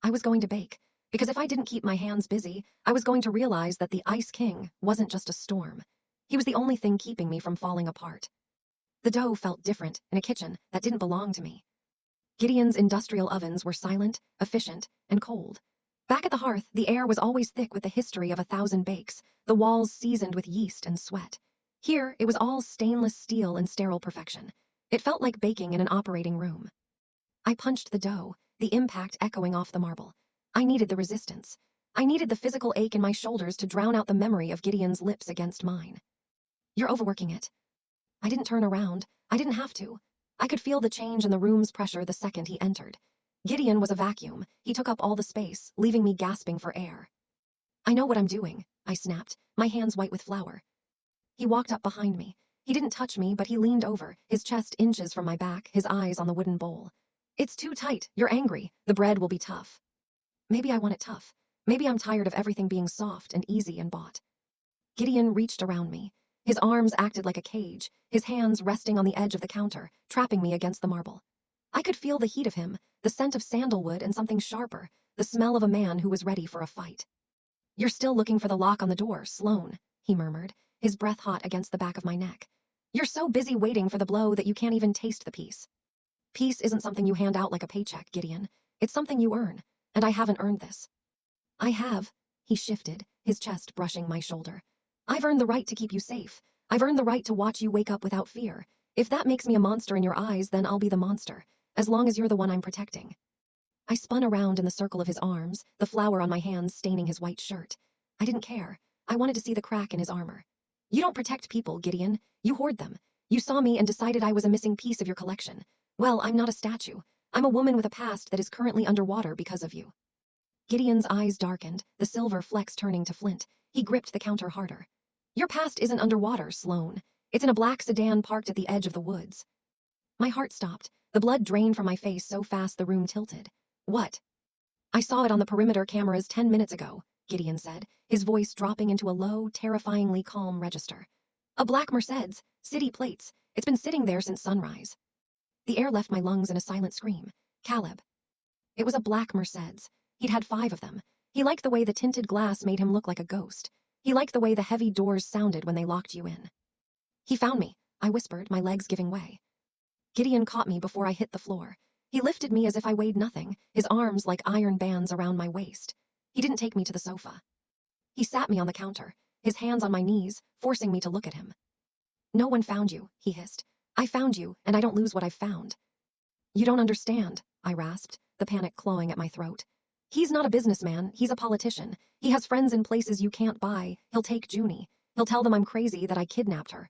I was going to bake, because if I didn't keep my hands busy, I was going to realize that the Ice King wasn't just a storm. He was the only thing keeping me from falling apart. The dough felt different in a kitchen that didn't belong to me. Gideon's industrial ovens were silent, efficient, and cold. Back at the hearth, the air was always thick with the history of 1,000 bakes, the walls seasoned with yeast and sweat. Here, it was all stainless steel and sterile perfection. It felt like baking in an operating room. I punched the dough, the impact echoing off the marble. I needed the resistance. I needed the physical ache in my shoulders to drown out the memory of Gideon's lips against mine. You're overworking it. I didn't turn around. I didn't have to. I could feel the change in the room's pressure the second he entered. Gideon was a vacuum. He took up all the space, leaving me gasping for air. I know what I'm doing, I snapped, my hands white with flour. He walked up behind me. He didn't touch me, but he leaned over, his chest inches from my back, his eyes on the wooden bowl. It's too tight. You're angry. The bread will be tough. Maybe I want it tough. Maybe I'm tired of everything being soft and easy and bought. Gideon reached around me. His arms acted like a cage, his hands resting on the edge of the counter, trapping me against the marble. I could feel the heat of him, the scent of sandalwood and something sharper, the smell of a man who was ready for a fight. You're still looking for the lock on the door, Sloane, he murmured, his breath hot against the back of my neck. You're so busy waiting for the blow that you can't even taste the peace. Peace isn't something you hand out like a paycheck, Gideon. It's something you earn, and I haven't earned this. I have, he shifted, his chest brushing my shoulder. I've earned the right to keep you safe. I've earned the right to watch you wake up without fear. If that makes me a monster in your eyes, then I'll be the monster, as long as you're the one I'm protecting. I spun around in the circle of his arms, the flour on my hands staining his white shirt. I didn't care. I wanted to see the crack in his armor. You don't protect people, Gideon. You hoard them. You saw me and decided I was a missing piece of your collection. Well, I'm not a statue. I'm a woman with a past that is currently underwater because of you. Gideon's eyes darkened, the silver flecks turning to flint. He gripped the counter harder. Your past isn't underwater, Sloane. It's in a black sedan parked at the edge of the woods. My heart stopped. The blood drained from my face so fast the room tilted. What? I saw it on the perimeter cameras 10 minutes ago, Gideon said, his voice dropping into a low, terrifyingly calm register. A black Mercedes, city plates. It's been sitting there since sunrise. The air left my lungs in a silent scream. Caleb. It was a black Mercedes. He'd had 5 of them. He liked the way the tinted glass made him look like a ghost. He liked the way the heavy doors sounded when they locked you in. He found me, I whispered, my legs giving way. Gideon caught me before I hit the floor. He lifted me as if I weighed nothing, his arms like iron bands around my waist. He didn't take me to the sofa. He sat me on the counter, his hands on my knees, forcing me to look at him. No one found you, he hissed. I found you, and I don't lose what I've found. You don't understand, I rasped, the panic clawing at my throat. He's not a businessman, he's a politician. He has friends in places you can't buy. He'll take Junie. He'll tell them I'm crazy, that I kidnapped her.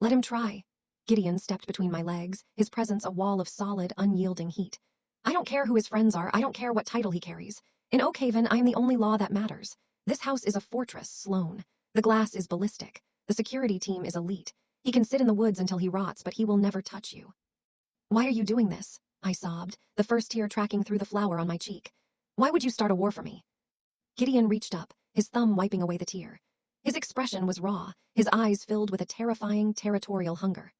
Let him try. Gideon stepped between my legs, his presence a wall of solid, unyielding heat. I don't care who his friends are, I don't care what title he carries. In Oakhaven, I am the only law that matters. This house is a fortress, Sloane. The glass is ballistic. The security team is elite. He can sit in the woods until he rots, but he will never touch you. Why are you doing this? I sobbed, the first tear tracking through the flour on my cheek. Why would you start a war for me? Gideon reached up, his thumb wiping away the tear. His expression was raw, his eyes filled with a terrifying, territorial hunger.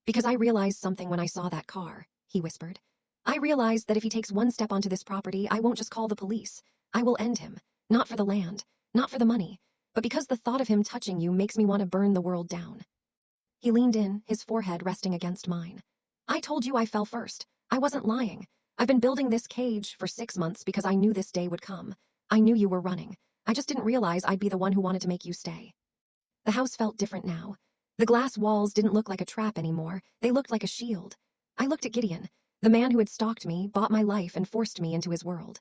Because I realized something when I saw that car, he whispered. I realized that if he takes one step onto this property, I won't just call the police. I will end him. Not for the land, not for the money, but because the thought of him touching you makes me want to burn the world down. He leaned in, his forehead resting against mine. I told you I fell first. I wasn't lying. I've been building this cage for 6 months because I knew this day would come. I knew you were running. I just didn't realize I'd be the one who wanted to make you stay. The house felt different now. The glass walls didn't look like a trap anymore, they looked like a shield. I looked at Gideon, the man who had stalked me, bought my life, and forced me into his world.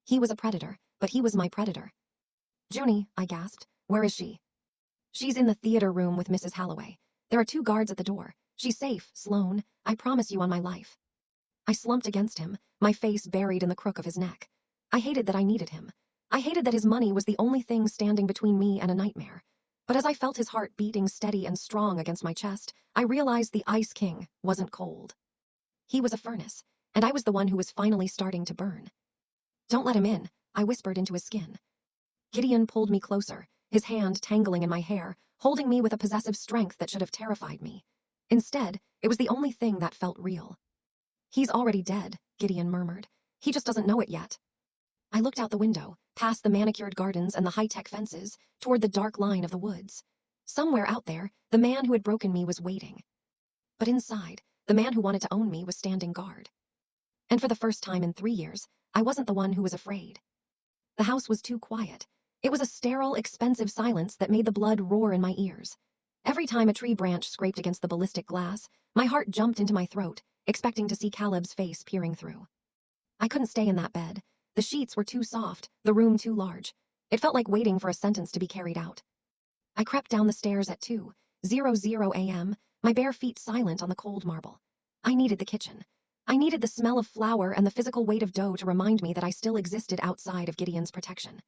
He was a predator, but he was my predator. "Junie," I gasped. "Where is she?" "She's in the theater room with Mrs. Halloway. There are 2 guards at the door. She's safe, Sloane. I promise you on my life." I slumped against him, my face buried in the crook of his neck. I hated that I needed him. I hated that his money was the only thing standing between me and a nightmare. But as I felt his heart beating steady and strong against my chest, I realized the Ice King wasn't cold. He was a furnace, and I was the one who was finally starting to burn. "Don't let him in," I whispered into his skin. Gideon pulled me closer, his hand tangling in my hair, holding me with a possessive strength that should have terrified me. Instead, it was the only thing that felt real. "He's already dead," Gideon murmured. "He just doesn't know it yet." I looked out the window, past the manicured gardens and the high-tech fences, toward the dark line of the woods. Somewhere out there, the man who had broken me was waiting. But inside, the man who wanted to own me was standing guard. And for the first time in 3 years, I wasn't the one who was afraid. The house was too quiet. It was a sterile, expensive silence that made the blood roar in my ears. Every time a tree branch scraped against the ballistic glass, my heart jumped into my throat, expecting to see Caleb's face peering through. I couldn't stay in that bed. The sheets were too soft, the room too large. It felt like waiting for a sentence to be carried out. I crept down the stairs at 2:00 a.m., my bare feet silent on the cold marble. I needed the kitchen. I needed the smell of flour and the physical weight of dough to remind me that I still existed outside of Gideon's protection.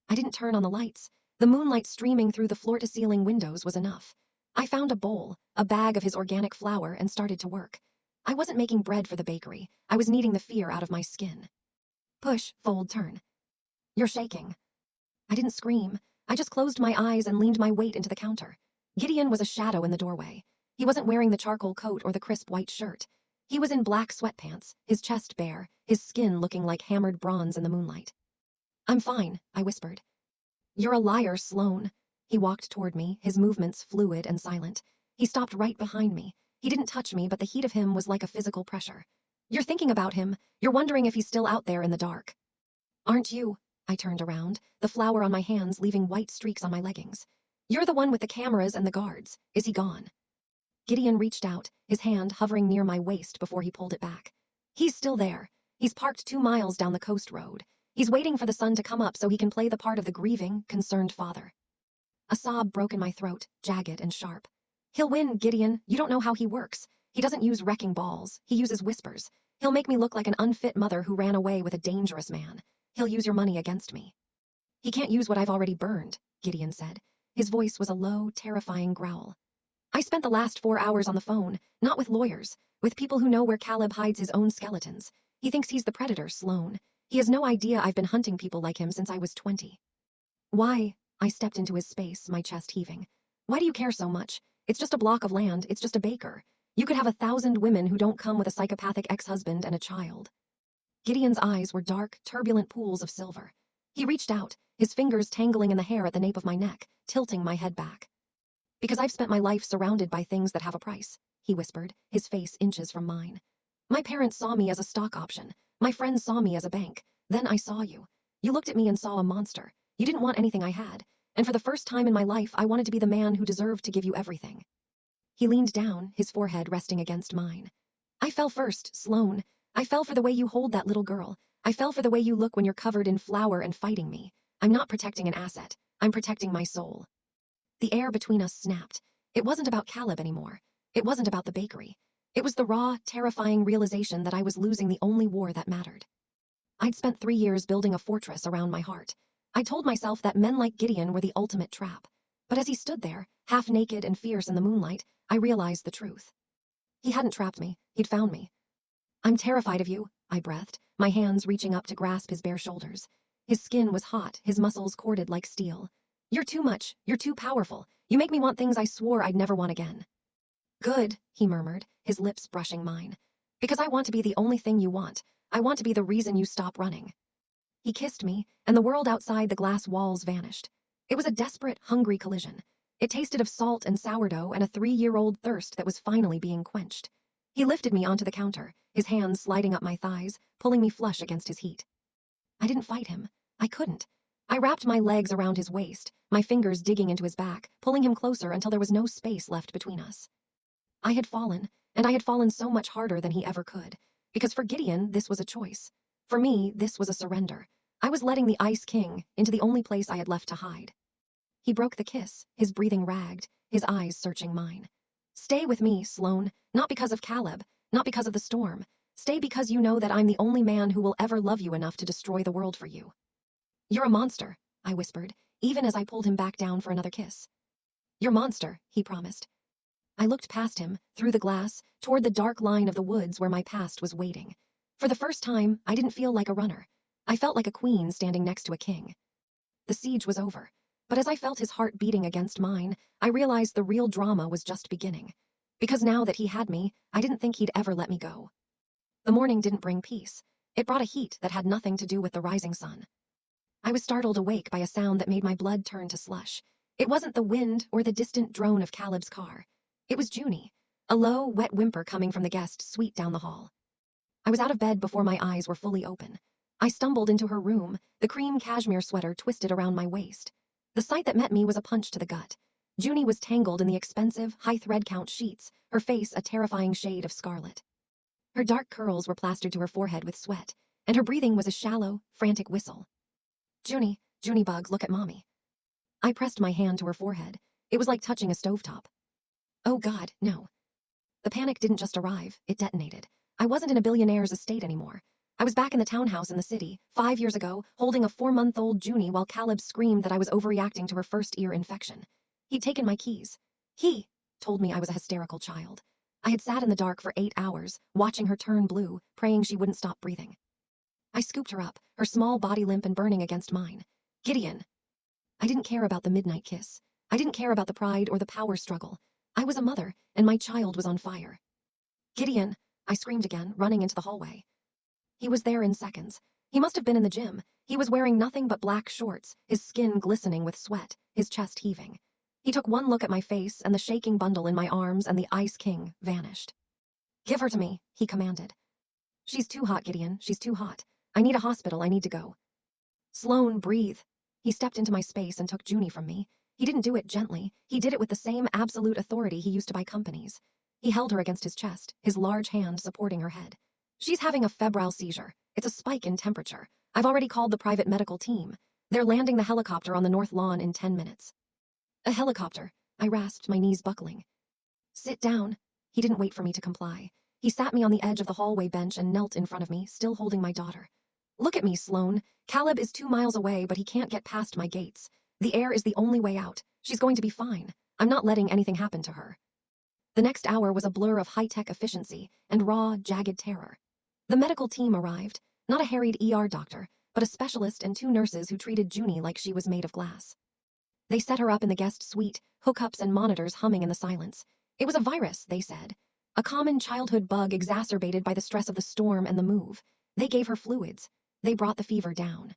I didn't turn on the lights. The moonlight streaming through the floor-to-ceiling windows was enough. I found a bowl, a bag of his organic flour, and started to work. I wasn't making bread for the bakery. I was kneading the fear out of my skin. Push, fold, turn. "You're shaking." I didn't scream. I just closed my eyes and leaned my weight into the counter. Gideon was a shadow in the doorway. He wasn't wearing the charcoal coat or the crisp white shirt. He was in black sweatpants, his chest bare, his skin looking like hammered bronze in the moonlight. "I'm fine," I whispered. "You're a liar, Sloane." He walked toward me, his movements fluid and silent. He stopped right behind me. He didn't touch me, but the heat of him was like a physical pressure. "You're thinking about him. You're wondering if he's still out there in the dark." "Aren't you?" I turned around, the flour on my hands leaving white streaks on my leggings. "You're the one with the cameras and the guards. Is he gone?" Gideon reached out, his hand hovering near my waist before he pulled it back. "He's still there. He's parked 2 miles down the coast road. He's waiting for the sun to come up so he can play the part of the grieving, concerned father." A sob broke in my throat, jagged and sharp. "He'll win, Gideon. You don't know how he works. He doesn't use wrecking balls. He uses whispers. He'll make me look like an unfit mother who ran away with a dangerous man. He'll use your money against me." "He can't use what I've already burned," Gideon said. His voice was a low, terrifying growl. "I spent the last 4 hours on the phone, not with lawyers, with people who know where Caleb hides his own skeletons. He thinks he's the predator, Sloane. He has no idea I've been hunting people like him since I was 20. "Why?" I stepped into his space, my chest heaving. "Why do you care so much? It's just a block of land, it's just a baker. You could have 1,000 women who don't come with a psychopathic ex-husband and a child." Gideon's eyes were dark, turbulent pools of silver. He reached out, his fingers tangling in the hair at the nape of my neck, tilting my head back. "Because I've spent my life surrounded by things that have a price," he whispered, his face inches from mine. "My parents saw me as a stock option. My friends saw me as a bank. Then I saw you. You looked at me and saw a monster. You didn't want anything I had. And for the first time in my life, I wanted to be the man who deserved to give you everything." He leaned down, his forehead resting against mine. "I fell first, Sloane. I fell for the way you hold that little girl. I fell for the way you look when you're covered in flour and fighting me. I'm not protecting an asset. I'm protecting my soul." The air between us snapped. It wasn't about Caleb anymore. It wasn't about the bakery. It was the raw, terrifying realization that I was losing the only war that mattered. I'd spent 3 years building a fortress around my heart. I told myself that men like Gideon were the ultimate trap. But as he stood there, half naked and fierce in the moonlight, I realized the truth. He hadn't trapped me. He'd found me. "I'm terrified of you," I breathed, my hands reaching up to grasp his bare shoulders. His skin was hot, his muscles corded like steel. "You're too much. You're too powerful. You make me want things I swore I'd never want again." "Good," he murmured, his lips brushing mine. "Because I want to be the only thing you want. I want to be the reason you stop running." He kissed me, and the world outside the glass walls vanished. It was a desperate, hungry collision. It tasted of salt and sourdough and a 3-year-old thirst that was finally being quenched. He lifted me onto the counter, his hands sliding up my thighs, pulling me flush against his heat. I didn't fight him. I couldn't. I wrapped my legs around his waist, my fingers digging into his back, pulling him closer until there was no space left between us. I had fallen, and I had fallen so much harder than he ever could, because for Gideon, this was a choice. For me, this was a surrender. I was letting the Ice King into the only place I had left to hide. He broke the kiss, his breathing ragged, his eyes searching mine. Stay with me, Sloane, not because of Caleb, not because of the storm. Stay because you know that I'm the only man who will ever love you enough to destroy the world for you. You're a monster, I whispered, even as I pulled him back down for another kiss. You're a monster, he promised. I looked past him, through the glass, toward the dark line of the woods where my past was waiting. For the first time, I didn't feel like a runner. I felt like a queen standing next to a king. The siege was over, but as I felt his heart beating against mine, I realized the real drama was just beginning. Because now that he had me, I didn't think he'd ever let me go. The morning didn't bring peace. It brought a heat that had nothing to do with the rising sun. I was startled awake by a sound that made my blood turn to slush. It wasn't the wind or the distant drone of Caleb's car. It was Junie, a low, wet whimper coming from the guest suite down the hall. I was out of bed before my eyes were fully open. I stumbled into her room, the cream cashmere sweater twisted around my waist. The sight that met me was a punch to the gut. Junie was tangled in the expensive, high thread count sheets, her face a terrifying shade of scarlet. Her dark curls were plastered to her forehead with sweat, and her breathing was a shallow, frantic whistle. Junie bugs, look at mommy. I pressed my hand to her forehead. It was like touching a stovetop. Oh God, no. The panic didn't just arrive, it detonated. I wasn't in a billionaire's estate anymore. I was back in the townhouse in the city, 5 years ago, holding a 4-month-old Junie while Caleb screamed that I was overreacting to her first ear infection. He'd taken my keys. He told me I was a hysterical child. I had sat in the dark for 8 hours, watching her turn blue, praying she wouldn't stop breathing. I scooped her up, her small body limp and burning against mine. Gideon. I didn't care about the midnight kiss. I didn't care about the pride or the power struggle. I was a mother, and my child was on fire. Gideon, I screamed again, running into the hallway. He was there in seconds. He must have been in the gym. He was wearing nothing but black shorts, his skin glistening with sweat, his chest heaving. He took one look at my face and the shaking bundle in my arms, and the Ice King vanished. Give her to me, he commanded. She's too hot, Gideon, she's too hot. I need a hospital, I need to go. Sloane, breathe. He stepped into my space and took Junie from me. He didn't do it gently. He did it with the same absolute authority he used to buy companies. He held her against his chest, his large hand supporting her head. She's having a febrile seizure. It's a spike in temperature. I've already called the private medical team. They're landing the helicopter on the north lawn in 10 minutes. A helicopter, I rasped, my knees buckling. Sit down. He didn't wait for me to comply. He sat me on the edge of the hallway bench and knelt in front of me, still holding my daughter. Look at me, Sloane. Caleb is 2 miles away, but he can't get past my gates. The air is the only way out. She's going to be fine. I'm not letting anything happen to her. The next hour was a blur of high-tech efficiency and raw, jagged terror. The medical team arrived, not a harried ER doctor, but a specialist and 2 nurses who treated Junie like she was made of glass. They set her up in the guest suite, hookups and monitors humming in the silence. It was a virus, they said. A common childhood bug exacerbated by the stress of the storm and the move. They gave her fluids. They brought the fever down.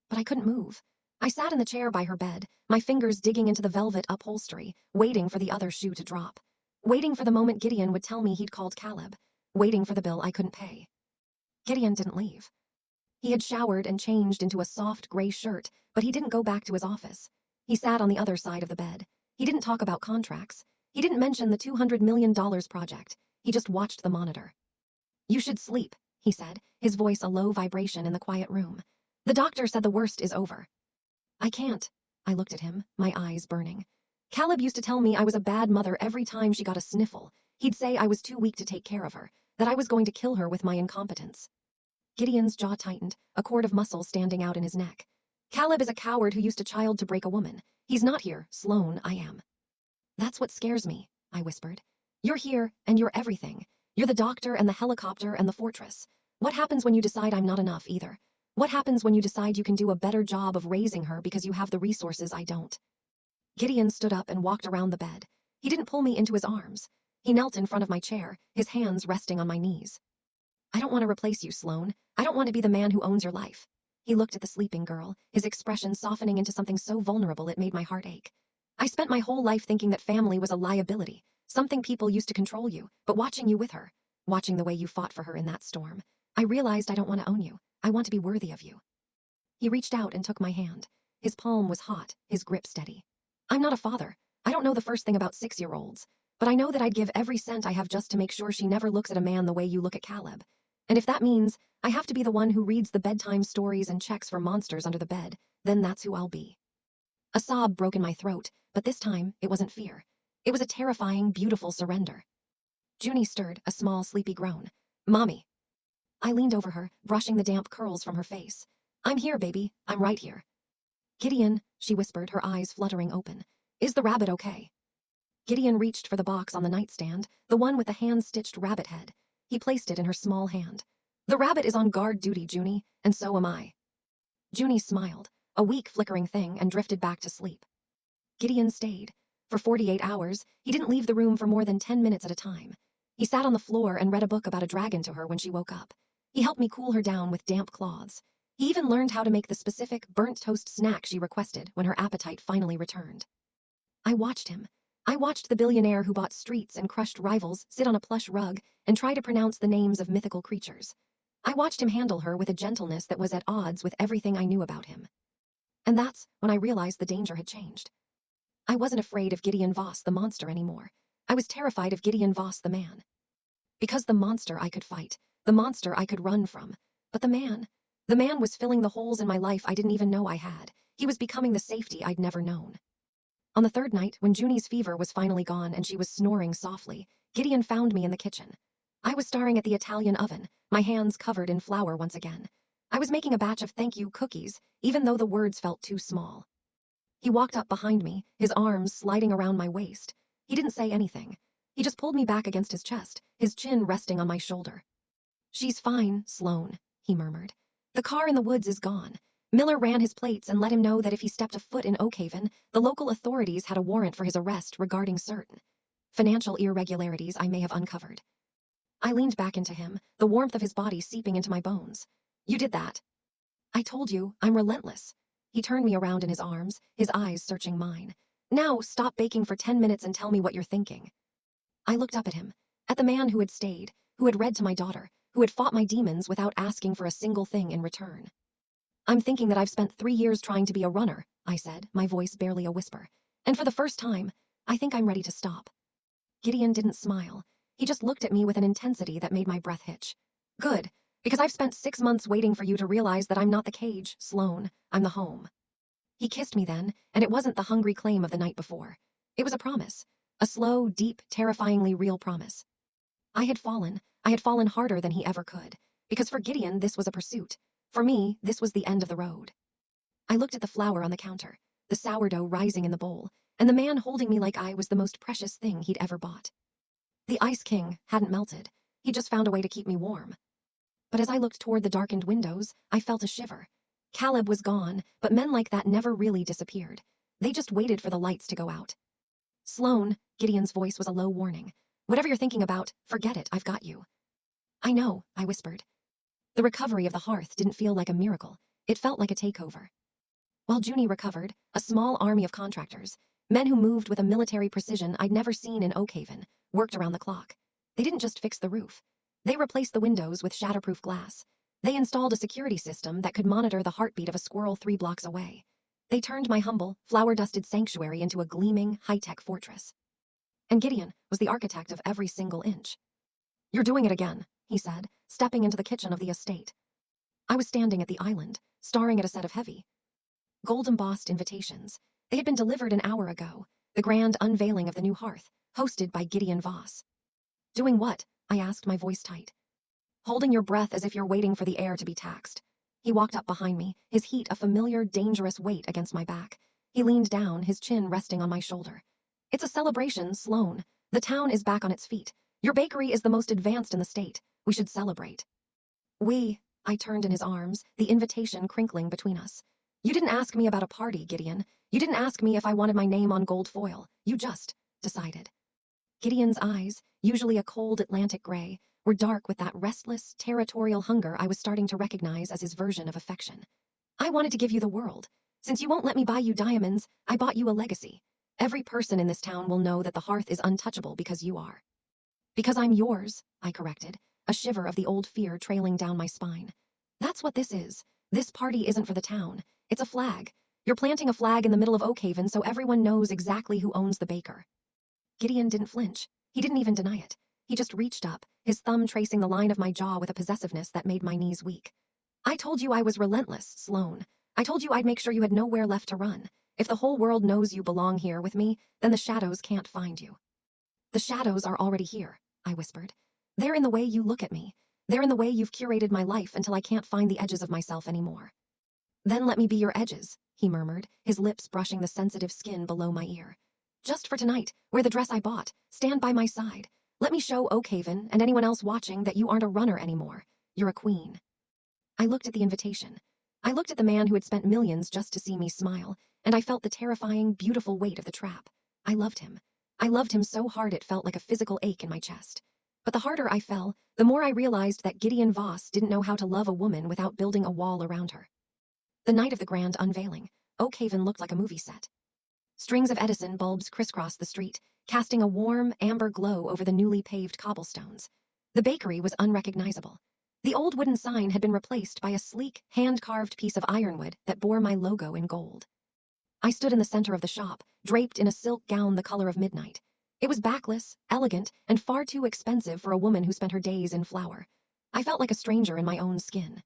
But I couldn't move. I sat in the chair by her bed, my fingers digging into the velvet upholstery, waiting for the other shoe to drop. Waiting for the moment Gideon would tell me he'd called Caleb. Waiting for the bill I couldn't pay. Gideon didn't leave. He had showered and changed into a soft gray shirt, but he didn't go back to his office. He sat on the other side of the bed. He didn't talk about contracts. He didn't mention the $200 million project. He just watched the monitor. You should sleep, he said, his voice a low vibration in the quiet room. The doctor said the worst is over. I can't. I looked at him, my eyes burning. Caleb used to tell me I was a bad mother every time she got a sniffle. He'd say I was too weak to take care of her, that I was going to kill her with my incompetence. Gideon's jaw tightened, a cord of muscle standing out in his neck. Caleb is a coward who used a child to break a woman. He's not here, Sloane, I am. That's what scares me, I whispered. You're here, and you're everything. You're the doctor and the helicopter and the fortress. What happens when you decide I'm not enough either? What happens when you decide you can do a better job of raising her because you have the resources I don't? Gideon stood up and walked around the bed. He didn't pull me into his arms. He knelt in front of my chair, his hands resting on my knees. I don't want to replace you, Sloane. I don't want to be the man who owns your life. He looked at the sleeping girl, his expression softening into something so vulnerable it made my heart ache. I spent my whole life thinking that family was a liability, something people used to control you, but watching you with her, watching the way you fought for her in that storm, I realized I don't want to own you. I want to be worthy of you. He reached out and took my hand. His palm was hot, his grip steady. I'm not a father. I don't know the first thing about 6-year-olds, but I know that I'd give every cent I have just to make sure she never looks at a man the way you look at Caleb. And if that means I have to be the one who reads the bedtime stories and checks for monsters under the bed, then that's who I'll be. A sob broke in my throat, but this time it wasn't fear. It was a terrifying, beautiful surrender. Junie stirred, a small, sleepy groan. Mommy. I leaned over her, brushing the damp curls from her face. I'm here, baby. I'm right here. Gideon, she whispered, her eyes fluttering open. Is the rabbit okay? Gideon reached for the box on the nightstand, the one with the hand-stitched rabbit head. He placed it in her small hand. The rabbit is on guard duty, Junie, and so am I. Junie smiled, a weak, flickering thing, and drifted back to sleep. Gideon stayed. For 48 hours, he didn't leave the room for more than 10 minutes at a time. He sat on the floor and read a book about a dragon to her when she woke up. He helped me cool her down with damp cloths. He even learned how to make the specific burnt toast snack she requested when her appetite finally returned. I watched him. I watched the billionaire who bought streets and crushed rivals sit on a plush rug and try to pronounce the names of mythical creatures. I watched him handle her with a gentleness that was at odds with everything I knew about him. And that's when I realized the danger had changed. I wasn't afraid of Gideon Voss, the monster, anymore. I was terrified of Gideon Voss, the man. Because the monster I could fight, the monster I could run from. But the man was filling the holes in my life I didn't even know I had. He was becoming the safety I'd never known. On the third night, when Junie's fever was finally gone and she was snoring softly, Gideon found me in the kitchen. I was staring at the Italian oven, my hands covered in flour once again. I was making a batch of thank you cookies, even though the words felt too small. He walked up behind me, his arms sliding around my waist. He didn't say anything. He just pulled me back against his chest, his chin resting on my shoulder. She's fine, Sloane, he murmured. The car in the woods is gone. Miller ran his plates and let him know that if he stepped a foot in Oakhaven, the local authorities had a warrant for his arrest regarding certain financial irregularities I may have uncovered. I leaned back into him, the warmth of his body seeping into my bones. You did that. I told you, I'm relentless. He turned me around in his arms, his eyes searching mine. Now stop baking for 10 minutes and tell me what you're thinking. I looked up at him, at the man who had stayed, who had read to my daughter, who had fought my demons without asking for a single thing in return. I'm thinking that I've spent 3 years trying to be a runner, I said, my voice barely a whisper. And for the first time, I think I'm ready to stop. Gideon didn't smile. He just looked at me with an intensity that made my breath hitch. Good, because I've spent 6 months waiting for you to realize that I'm not the cage, Sloane. I'm the home. He kissed me then, and it wasn't the hungry claim of the night before. It was a promise. A slow, deep, terrifyingly real promise. I had fallen harder than he ever could. Because for Gideon, this was a pursuit. For me, this was the end of the road. I looked at the flour on the counter, the sourdough rising in the bowl, and the man holding me like I was the most precious thing he'd ever bought. The Ice King hadn't melted. He just found a way to keep me warm. But as I looked toward the darkened windows, I felt a shiver. Caleb was gone, but men like that never really disappeared. They just waited for the lights to go out. Sloane, Gideon's voice was a low warning. Whatever you're thinking about, forget it, I've got you. I know, I whispered. The recovery of the hearth didn't feel like a miracle. It felt like a takeover. While Junie recovered, a small army of contractors, men who moved with a military precision I'd never seen in Oakhaven, worked around the clock. They didn't just fix the roof. They replaced the windows with shatterproof glass. They installed a security system that could monitor the heartbeat of a squirrel 3 blocks away. They turned my humble, flower-dusted sanctuary into a gleaming, high-tech fortress. And Gideon was the architect of every single inch. You're doing it again, he said, stepping into the kitchen of the estate. I was standing at the island, staring at a set of heavy, gold-embossed invitations. They had been delivered an hour ago, the grand unveiling of the new hearth, hosted by Gideon Voss. Doing what? I asked, my voice tight. Holding your breath as if you're waiting for the air to be taxed. He walked up behind me, his heat a familiar, dangerous weight against my back. He leaned down, his chin resting on my shoulder. It's a celebration, Sloane. The town is back on its feet. Your bakery is the most advanced in the state. We should celebrate. I turned in his arms, the invitation crinkling between us. You didn't ask me about a party, Gideon. You didn't ask me if I wanted my name on gold foil. You just decided. Gideon's eyes, usually a cold Atlantic gray, were dark with that restless, territorial hunger I was starting to recognize as his version of affection. I wanted to give you the world. Since you won't let me buy you diamonds, I bought you a legacy. Every person in this town will know that the hearth is untouchable because you are. Because I'm yours, I corrected, a shiver of the old fear trailing down my spine. That's what this is. This party isn't for the town. It's a flag. You're planting a flag in the middle of Oakhaven so everyone knows exactly who owns the baker." Gideon didn't flinch. He didn't even deny it. He just reached up, his thumb tracing the line of my jaw with a possessiveness that made my knees weak. "I told you I was relentless, Sloane. I told you I'd make sure you had nowhere left to run. If the whole world knows you belong here with me, then the shadows can't find you." "The shadows are already here," I whispered. "They're in the way you look at me. They're in the way you've curated my life until I can't find the edges of myself anymore." "Then let me be your edges," he murmured, his lips brushing the sensitive skin below my ear. "Just for tonight, wear the dress I bought, stand by my side. Let me show Oakhaven and anyone else watching that you aren't a runner anymore. You're a queen." I looked at the invitation. I looked at the man who had spent millions just to see me smile, and I felt the terrifying, beautiful weight of the trap. I loved him. I loved him so hard it felt like a physical ache in my chest. But the harder I fell, the more I realized that Gideon Voss didn't know how to love a woman without building a wall around her. The night of the grand unveiling, Oakhaven looked like a movie set. Strings of Edison bulbs crisscrossed the street, casting a warm, amber glow over the newly paved cobblestones. The bakery was unrecognizable. The old wooden sign had been replaced by a sleek, hand-carved piece of ironwood that bore my logo in gold. I stood in the center of the shop, draped in a silk gown the color of midnight. It was backless, elegant, and far too expensive for a woman who spent her days in flour. I felt like a stranger in my own skin.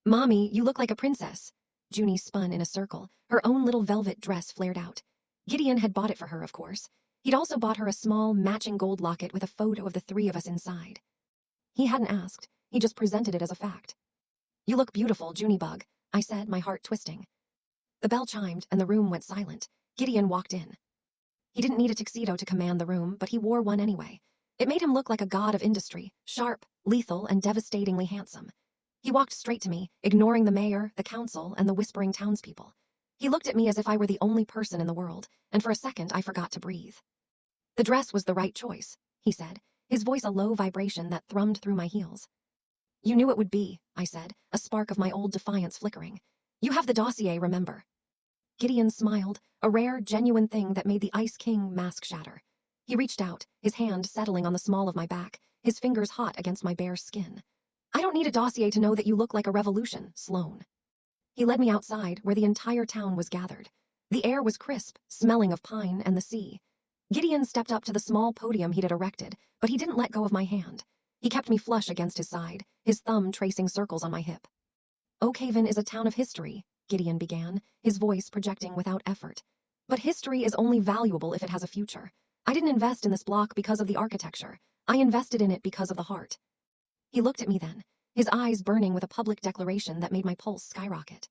"Mommy, you look like a princess." Junie spun in a circle, her own little velvet dress flared out. Gideon had bought it for her, of course. He'd also bought her a small, matching gold locket with a photo of the three of us inside. He hadn't asked, he just presented it as a fact. "You look beautiful, Junebug," I said, my heart twisting. The bell chimed, and the room went silent. Gideon walked in. He didn't need a tuxedo to command the room, but he wore one anyway. It made him look like a god of industry, sharp, lethal, and devastatingly handsome. He walked straight to me, ignoring the mayor, the council, and the whispering townspeople. He looked at me as if I were the only person in the world, and for a second I forgot to breathe. "The dress was the right choice," he said, his voice a low vibration that thrummed through my heels. "You knew it would be," I said, a spark of my old defiance flickering. "You have the dossier, remember." Gideon smiled, a rare, genuine thing that made the Ice King mask shatter. He reached out, his hand settling on the small of my back, his fingers hot against my bare skin. "I don't need a dossier to know that you look like a revolution, Sloane." He led me outside, where the entire town was gathered. The air was crisp, smelling of pine and the sea. Gideon stepped up to the small podium he'd erected, but he didn't let go of my hand. He kept me flush against his side, his thumb tracing circles on my hip. "Oakhaven is a town of history," Gideon began, his voice projecting without effort. "But history is only valuable if it has a future. I didn't invest in this block because of the architecture. I invested in it because of the heart." He looked at me then, his eyes burning with a public declaration that made my pulse skyrocket.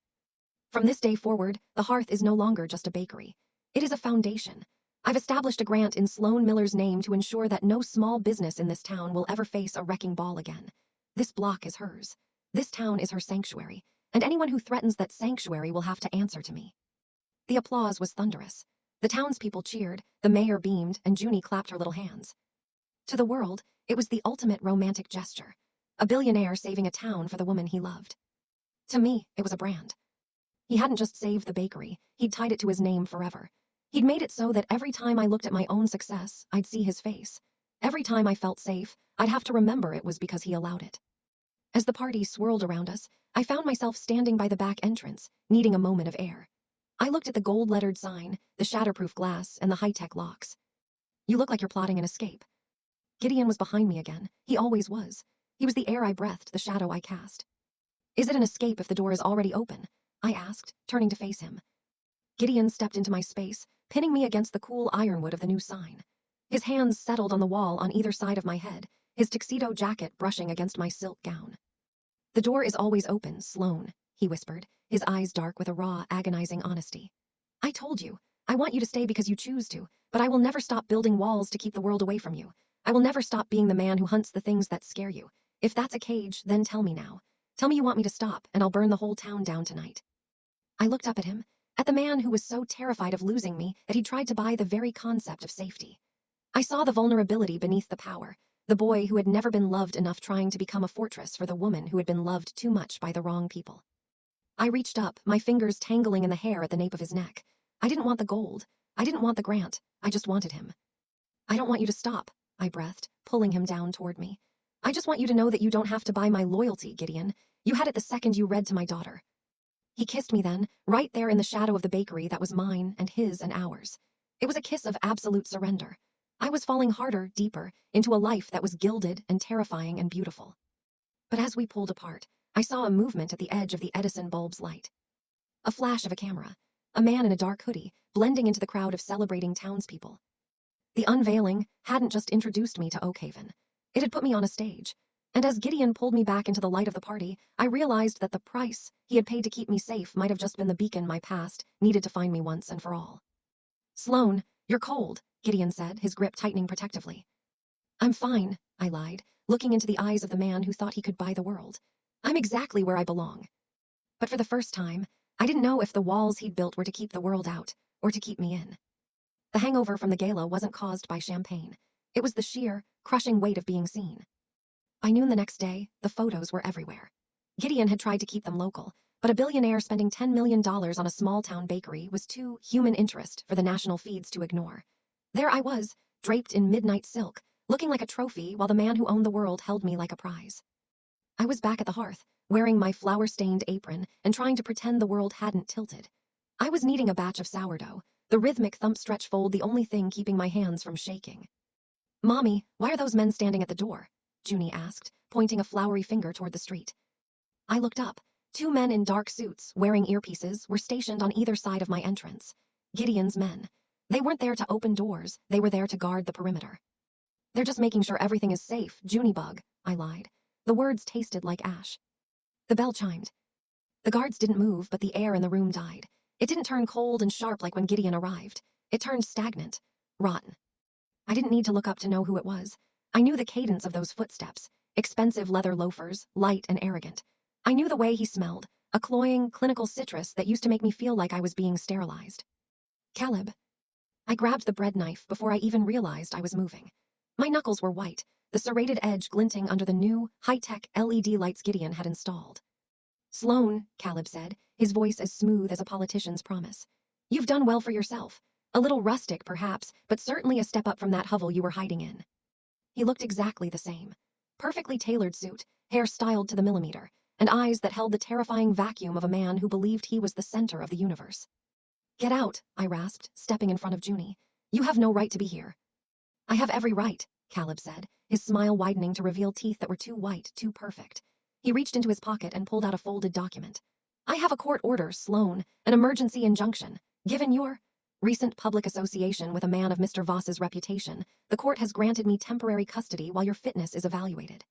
"From this day forward, the hearth is no longer just a bakery. It is a foundation. I've established a grant in Sloane Miller's name to ensure that no small business in this town will ever face a wrecking ball again. This block is hers. This town is her sanctuary, and anyone who threatens that sanctuary will have to answer to me." The applause was thunderous. The townspeople cheered, the mayor beamed, and Junie clapped her little hands. To the world, it was the ultimate romantic gesture. A billionaire saving a town for the woman he loved. To me, it was a brand. He hadn't just saved the bakery, he'd tied it to his name forever. He'd made it so that every time I looked at my own success, I'd see his face. Every time I felt safe, I'd have to remember it was because he allowed it. As the party swirled around us, I found myself standing by the back entrance, needing a moment of air. I looked at the gold-lettered sign, the shatterproof glass, and the high-tech locks. "You look like you're plotting an escape." Gideon was behind me again. He always was. He was the air I breathed, the shadow I cast. "Is it an escape if the door is already open?" I asked, turning to face him. Gideon stepped into my space, pinning me against the cool ironwood of the new sign. His hands settled on the wall on either side of my head, his tuxedo jacket brushing against my silk gown. "The door is always open, Sloane," he whispered, his eyes dark with a raw, agonizing honesty. "I told you, I want you to stay because you choose to, but I will never stop building walls to keep the world away from you. I will never stop being the man who hunts the things that scare you. If that's a cage, then tell me now. Tell me you want me to stop, and I'll burn the whole town down tonight." I looked up at him, at the man who was so terrified of losing me that he tried to buy the very concept of safety. I saw the vulnerability beneath the power, the boy who had never been loved enough trying to become a fortress for the woman who had been loved too much by the wrong people. I reached up, my fingers tangling in the hair at the nape of his neck. I didn't want the gold. I didn't want the grant. I just wanted him. "I don't want you to stop," I breathed, pulling him down toward me. "I just want you to know that you don't have to buy my loyalty, Gideon. You had it the second you read to my daughter. He kissed me then, right there in the shadow of the bakery that was mine and his and ours. It was a kiss of absolute surrender. I was falling harder, deeper, into a life that was gilded and terrifying and beautiful. But as we pulled apart, I saw a movement at the edge of the Edison bulb's light. A flash of a camera. A man in a dark hoodie, blending into the crowd of celebrating townspeople. The unveiling hadn't just introduced me to Oakhaven. It had put me on a stage. And as Gideon pulled me back into the light of the party, I realized that the price he had paid to keep me safe might have just been the beacon my past needed to find me once and for all. "Sloane, you're cold," Gideon said, his grip tightening protectively. "I'm fine," I lied, looking into the eyes of the man who thought he could buy the world. "I'm exactly where I belong." But for the first time, I didn't know if the walls he'd built were to keep the world out or to keep me in. The hangover from the gala wasn't caused by champagne. It was the sheer, crushing weight of being seen. By noon the next day, the photos were everywhere. Gideon had tried to keep them local, but a billionaire spending $10 million on a small-town bakery was too human interest for the national feeds to ignore. There I was, draped in midnight silk, looking like a trophy while the man who owned the world held me like a prize. I was back at the hearth, wearing my flour-stained apron and trying to pretend the world hadn't tilted. I was kneading a batch of sourdough, the rhythmic thump-stretch fold the only thing keeping my hands from shaking. "Mommy, why are those men standing at the door?" Junie asked, pointing a floury finger toward the street. I looked up. 2 men in dark suits, wearing earpieces, were stationed on either side of my entrance. Gideon's men. They weren't there to open doors, they were there to guard the perimeter. "They're just making sure everything is safe, Junebug," I lied. The words tasted like ash. The bell chimed. The guards didn't move, but the air in the room died. It didn't turn cold and sharp like when Gideon arrived. It turned stagnant, rotten. I didn't need to look up to know who it was. I knew the cadence of those footsteps, expensive leather loafers, light and arrogant. I knew the way he smelled, a cloying, clinical citrus that used to make me feel like I was being sterilized. "Caleb." I grabbed the bread knife before I even realized I was moving. My knuckles were white, the serrated edge glinting under the new, high-tech LED lights Gideon had installed. "Sloane," Caleb said, his voice as smooth as a politician's promise. "You've done well for yourself. A little rustic, perhaps, but certainly a step up from that hovel you were hiding in." He looked exactly the same. Perfectly tailored suit, hair styled to the millimeter, and eyes that held the terrifying vacuum of a man who believed he was the center of the universe. "Get out," I rasped, stepping in front of Junie. "You have no right to be here." "I have every right," Caleb said, his smile widening to reveal teeth that were too white, too perfect. He reached into his pocket and pulled out a folded document. "I have a court order, Sloane, an emergency injunction. Given your recent public association with a man of Mr. Voss's reputation, the court has granted me temporary custody while your fitness is evaluated."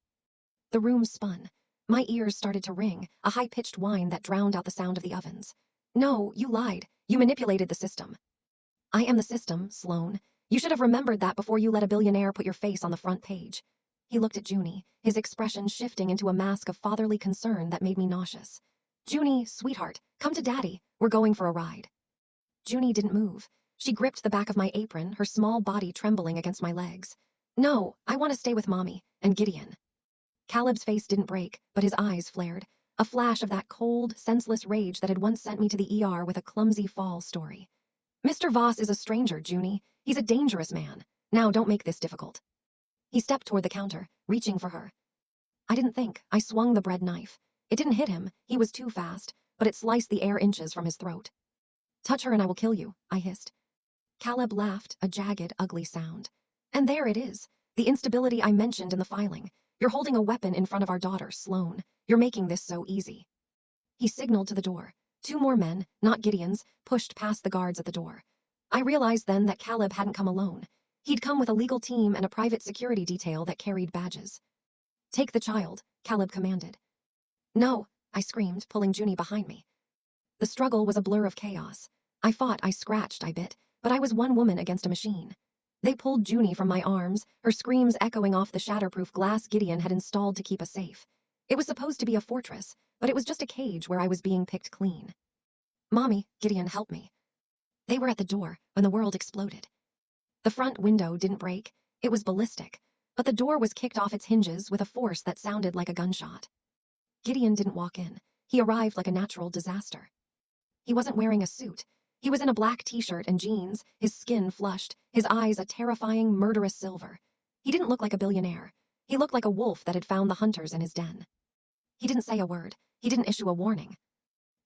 The room spun. My ears started to ring, a high-pitched whine that drowned out the sound of the ovens. "No, you lied. You manipulated the system." "I am the system, Sloane. You should have remembered that before you let a billionaire put your face on the front page." He looked at Junie, his expression shifting into a mask of fatherly concern that made me nauseous. "Junie, sweetheart, come to Daddy. We're going for a ride." Junie didn't move. She gripped the back of my apron, her small body trembling against my legs. "No, I want to stay with Mommy and Gideon." Caleb's face didn't break, but his eyes flared. A flash of that cold, senseless rage that had once sent me to the ER with a clumsy fall story. "Mr. Voss is a stranger, Junie. He's a dangerous man. Now don't make this difficult." He stepped toward the counter, reaching for her. I didn't think. I swung the bread knife. It didn't hit him. He was too fast, but it sliced the air inches from his throat. "Touch her and I will kill you," I hissed. Caleb laughed, a jagged, ugly sound. "And there it is. The instability I mentioned in the filing. You're holding a weapon in front of our daughter, Sloane. You're making this so easy." He signaled to the door. 2 more men, not Gideon's, pushed past the guards at the door. I realized then that Caleb hadn't come alone. He'd come with a legal team and a private security detail that carried badges. "Take the child," Caleb commanded. "No," I screamed, pulling Junie behind me. The struggle was a blur of chaos. I fought, I scratched, I bit, but I was one woman against a machine. They pulled Junie from my arms, her screams echoing off the shatterproof glass Gideon had installed to keep us safe. It was supposed to be a fortress, but it was just a cage where I was being picked clean. "Mommy, Gideon, help me." They were at the door when the world exploded. The front window didn't break. It was ballistic, but the door was kicked off its hinges with a force that sounded like a gunshot. Gideon didn't walk in. He arrived like a natural disaster. He wasn't wearing a suit. He was in a black t-shirt and jeans, his skin flushed, his eyes a terrifying, murderous silver. He didn't look like a billionaire. He looked like a wolf that had found the hunters in his den. He didn't say a word. He didn't issue a warning.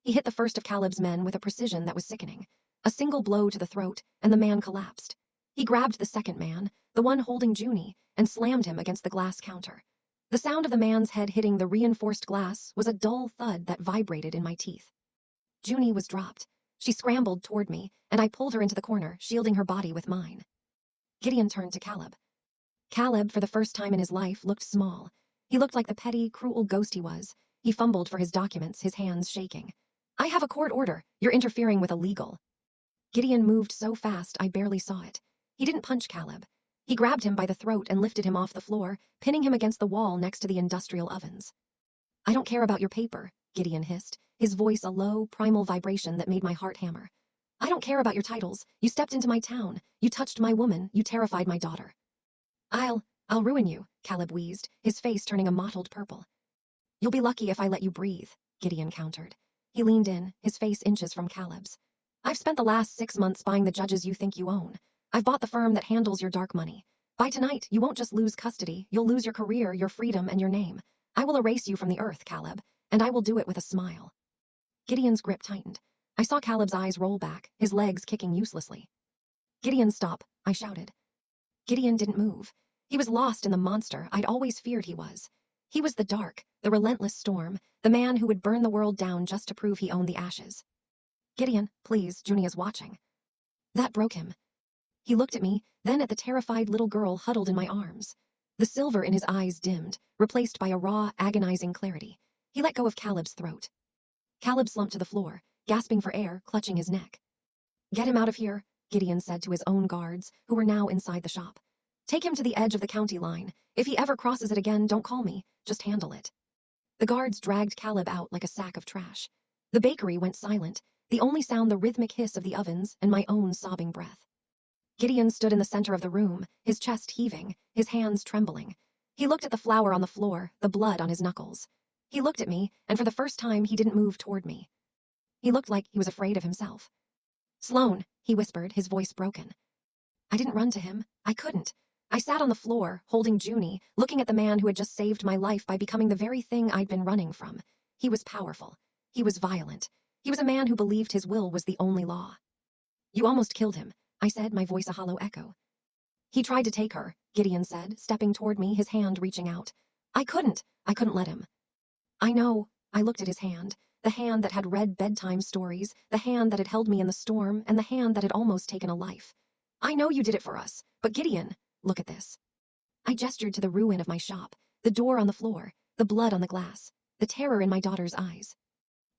He hit the first of Caleb's men with a precision that was sickening. A single blow to the throat, and the man collapsed. He grabbed the second man, the one holding Junie, and slammed him against the glass counter. The sound of the man's head hitting the reinforced glass was a dull thud that vibrated in my teeth. Junie was dropped. She scrambled toward me, and I pulled her into the corner, shielding her body with mine. Gideon turned to Caleb. Caleb, for the first time in his life, looked small. He looked like the petty, cruel ghost he was. He fumbled for his documents, his hands shaking. "I have a court order. You're interfering with a legal." Gideon moved so fast I barely saw it. He didn't punch Caleb. He grabbed him by the throat and lifted him off the floor, pinning him against the wall next to the industrial ovens. "I don't care about your paper," Gideon hissed, his voice a low, primal vibration that made my heart hammer. "I don't care about your titles. You stepped into my town. You touched my woman. You terrified my daughter." I'll ruin you," Caleb wheezed, his face turning a mottled purple. "You'll be lucky if I let you breathe," Gideon countered. He leaned in, his face inches from Caleb's. "I've spent the last 6 months buying the judges you think you own. I've bought the firm that handles your dark money. By tonight, you won't just lose custody, you'll lose your career, your freedom, and your name. I will erase you from the earth, Caleb, and I will do it with a smile." Gideon's grip tightened. I saw Caleb's eyes roll back, his legs kicking uselessly. "Gideon, stop," I shouted. Gideon didn't move. He was lost in the monster I'd always feared he was. He was the dark, the relentless storm, the man who would burn the world down just to prove he owned the ashes. "Gideon, please, Junie is watching." That broke him. He looked at me, then at the terrified little girl huddled in my arms. The silver in his eyes dimmed, replaced by a raw, agonizing clarity. He let go of Caleb's throat. Caleb slumped to the floor, gasping for air, clutching his neck. "Get him out of here," Gideon said to his own guards, who were now inside the shop. "Take him to the edge of the county line. If he ever crosses it again, don't call me. Just handle it." The guards dragged Caleb out like a sack of trash. The bakery went silent, the only sound the rhythmic hiss of the ovens and my own sobbing breath. Gideon stood in the center of the room, his chest heaving, his hands trembling. He looked at the flour on the floor, the blood on his knuckles. He looked at me, and for the first time he didn't move toward me. He looked like he was afraid of himself. "Sloan," he whispered, his voice broken. I didn't run to him. I couldn't. I sat on the floor, holding Junie, looking at the man who had just saved my life by becoming the very thing I'd been running from. He was powerful. He was violent. He was a man who believed his will was the only law. "You almost killed him," I said, my voice a hollow echo. "He tried to take her," Gideon said, stepping toward me, his hand reaching out. I couldn't let him." "I know." I looked at his hand, the hand that had read bedtime stories, the hand that had held me in the storm, and the hand that had almost taken a life. "I know you did it for us, but Gideon, look at this." I gestured to the ruin of my shop, the door on the floor, the blood on the glass, the terror in my daughter's eyes.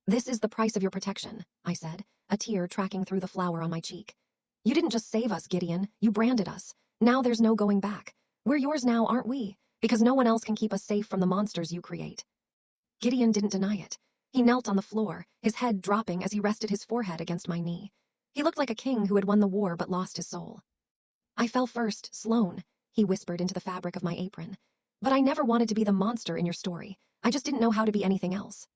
"This is the price of your protection," I said, a tear tracking through the flour on my cheek. "You didn't just save us, Gideon, you branded us. Now there's no going back. We're yours now, aren't we? Because no one else can keep us safe from the monsters you create." Gideon didn't deny it. He knelt on the floor, his head dropping as he rested his forehead against my knee. He looked like a king who had won the war but lost his soul. "I fell first, Sloan," he whispered into the fabric of my apron. "But I never wanted to be the monster in your story. I just didn't know how to be anything else."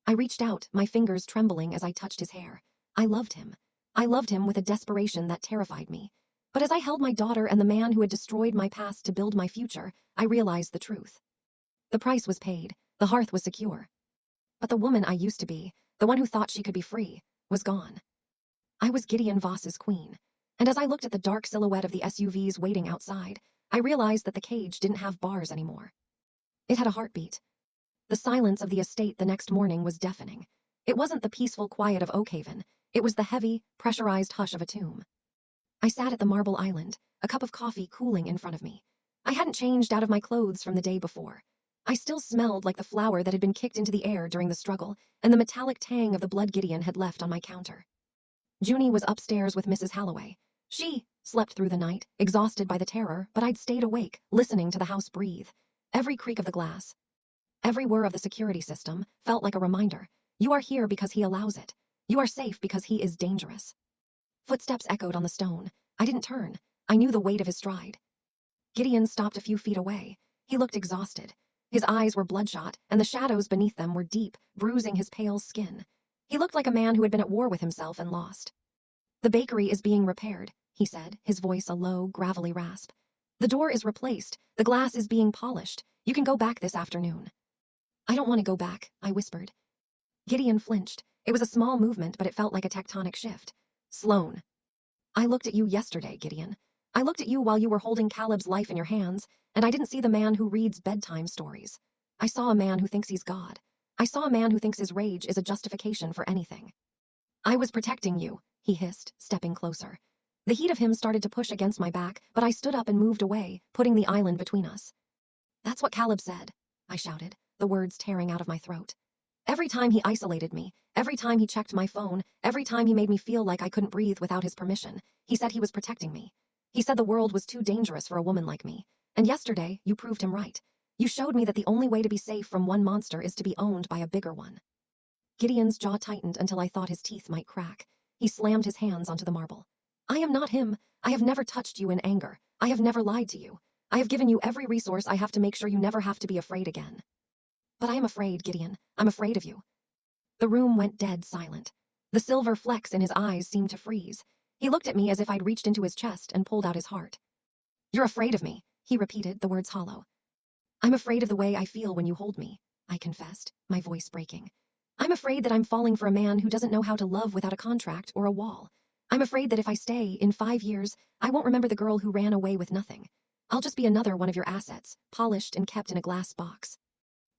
I reached out, my fingers trembling as I touched his hair. I loved him. I loved him with a desperation that terrified me. But as I held my daughter and the man who had destroyed my past to build my future, I realized the truth. The price was paid. The hearth was secure. But the woman I used to be, the one who thought she could be free, was gone. I was Gideon Voss's queen. And as I looked at the dark silhouette of the SUVs waiting outside, I realized that the cage didn't have bars anymore. It had a heartbeat. The silence of the estate the next morning was deafening. It wasn't the peaceful quiet of Oakhaven. It was the heavy, pressurized hush of a tomb. I sat at the marble island, a cup of coffee cooling in front of me. I hadn't changed out of my clothes from the day before. I still smelled like the flour that had been kicked into the air during the struggle, and the metallic tang of the blood Gideon had left on my counter. Junie was upstairs with Mrs. Halloway. She slept through the night, exhausted by the terror, but I'd stayed awake, listening to the house breathe. Every creak of the glass, every whir of the security system felt like a reminder. You are here because he allows it. You are safe because he is dangerous. Footsteps echoed on the stone. I didn't turn. I knew the weight of his stride. Gideon stopped a few feet away. He looked exhausted. His eyes were bloodshot, and the shadows beneath them were deep, bruising his pale skin. He looked like a man who had been at war with himself and lost. "The bakery is being repaired," he said, his voice a low, gravelly rasp. "The door is replaced. The glass is being polished. You can go back this afternoon." "I don't want to go back," I whispered. Gideon flinched. It was a small movement, but it felt like a tectonic shift. Sloane. I looked at you yesterday, Gideon. I looked at you while you were holding Caleb's life in your hands, and I didn't see the man who reads bedtime stories. I saw a man who thinks he's God. I saw a man who thinks his rage is a justification for anything. I was protecting you, he hissed, stepping closer. The heat of him started to push against my back, but I stood up and moved away, putting the island between us. That's what Caleb said, I shouted, the words tearing out of my throat. Every time he isolated me, every time he checked my phone, every time he made me feel like I couldn't breathe without his permission, he said he was protecting me. He said the world was too dangerous for a woman like me. And yesterday, you proved him right. You showed me that the only way to be safe from one monster is to be owned by a bigger one. Gideon's jaw tightened until I thought his teeth might crack. He slammed his hands onto the marble. I am not him. I have never touched you in anger. I have never lied to you. I have given you every resource I have to make sure you never have to be afraid again. But I am afraid, Gideon. I'm afraid of you. The room went dead silent. The silver flecks in his eyes seemed to freeze. He looked at me as if I'd reached into his chest and pulled out his heart. You're afraid of me, he repeated, the words hollow. I'm afraid of the way I feel when you hold me, I confessed, my voice breaking. I'm afraid that I'm falling for a man who doesn't know how to love without a contract or a wall. I'm afraid that if I stay, in 5 years, I won't remember the girl who ran away with nothing. I'll just be another one of your assets, polished and kept in a glass box.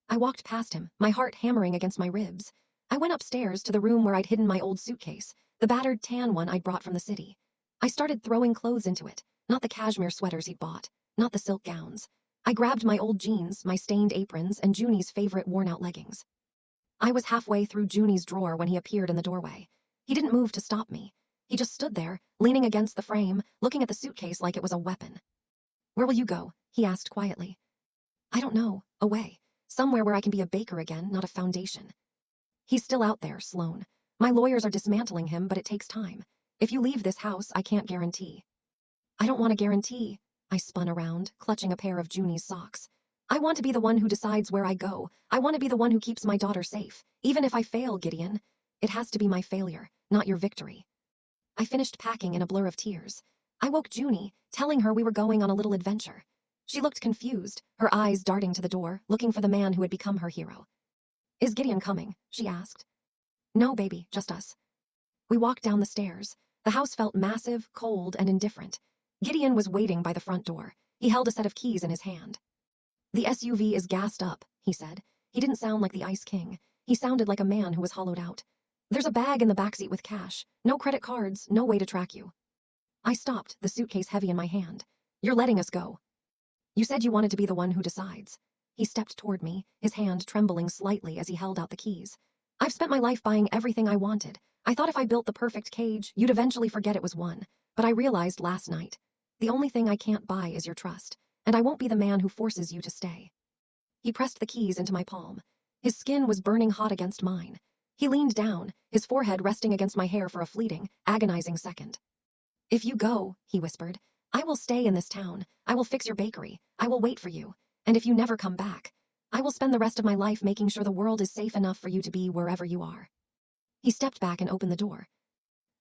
I walked past him, my heart hammering against my ribs. I went upstairs to the room where I'd hidden my old suitcase, the battered tan one I'd brought from the city. I started throwing clothes into it, not the cashmere sweaters he'd bought, not the silk gowns. I grabbed my old jeans, my stained aprons, and Junie's favorite worn-out leggings. I was halfway through Junie's drawer when he appeared in the doorway. He didn't move to stop me. He just stood there, leaning against the frame, looking at the suitcase like it was a weapon. Where will you go? He asked quietly. I don't know. Away. Somewhere where I can be a baker again, not a foundation. He's still out there, Sloane. My lawyers are dismantling him, but it takes time. If you leave this house, I can't guarantee. I don't want to guarantee. I spun around, clutching a pair of Junie's socks. I want to be the one who decides where I go. I want to be the one who keeps my daughter safe. Even if I fail, Gideon. It has to be my failure, not your victory. I finished packing in a blur of tears. I woke Junie, telling her we were going on a little adventure. She looked confused, her eyes darting to the door, looking for the man who had become her hero. Is Gideon coming? She asked. No, baby, just us. We walked down the stairs. The house felt massive, cold, and indifferent. Gideon was waiting by the front door. He held a set of keys in his hand. The SUV is gassed up, he said. He didn't sound like the Ice King. He sounded like a man who was hollowed out. There's a bag in the backseat with cash. No credit cards, no way to track you. I stopped, the suitcase heavy in my hand. You're letting us go. You said you wanted to be the one who decides. He stepped toward me, his hand trembling slightly as he held out the keys. I've spent my life buying everything I wanted. I thought if I built the perfect cage, you'd eventually forget it was one. But I realized last night, the only thing I can't buy is your trust, and I won't be the man who forces you to stay. He pressed the keys into my palm. His skin was burning hot against mine. He leaned down, his forehead resting against my hair for a fleeting, agonizing second. If you go, he whispered, I will stay in this town. I will fix your bakery. I will wait for you. And if you never come back, I will spend the rest of my life making sure the world is safe enough for you to be wherever you are. He stepped back and opened the door.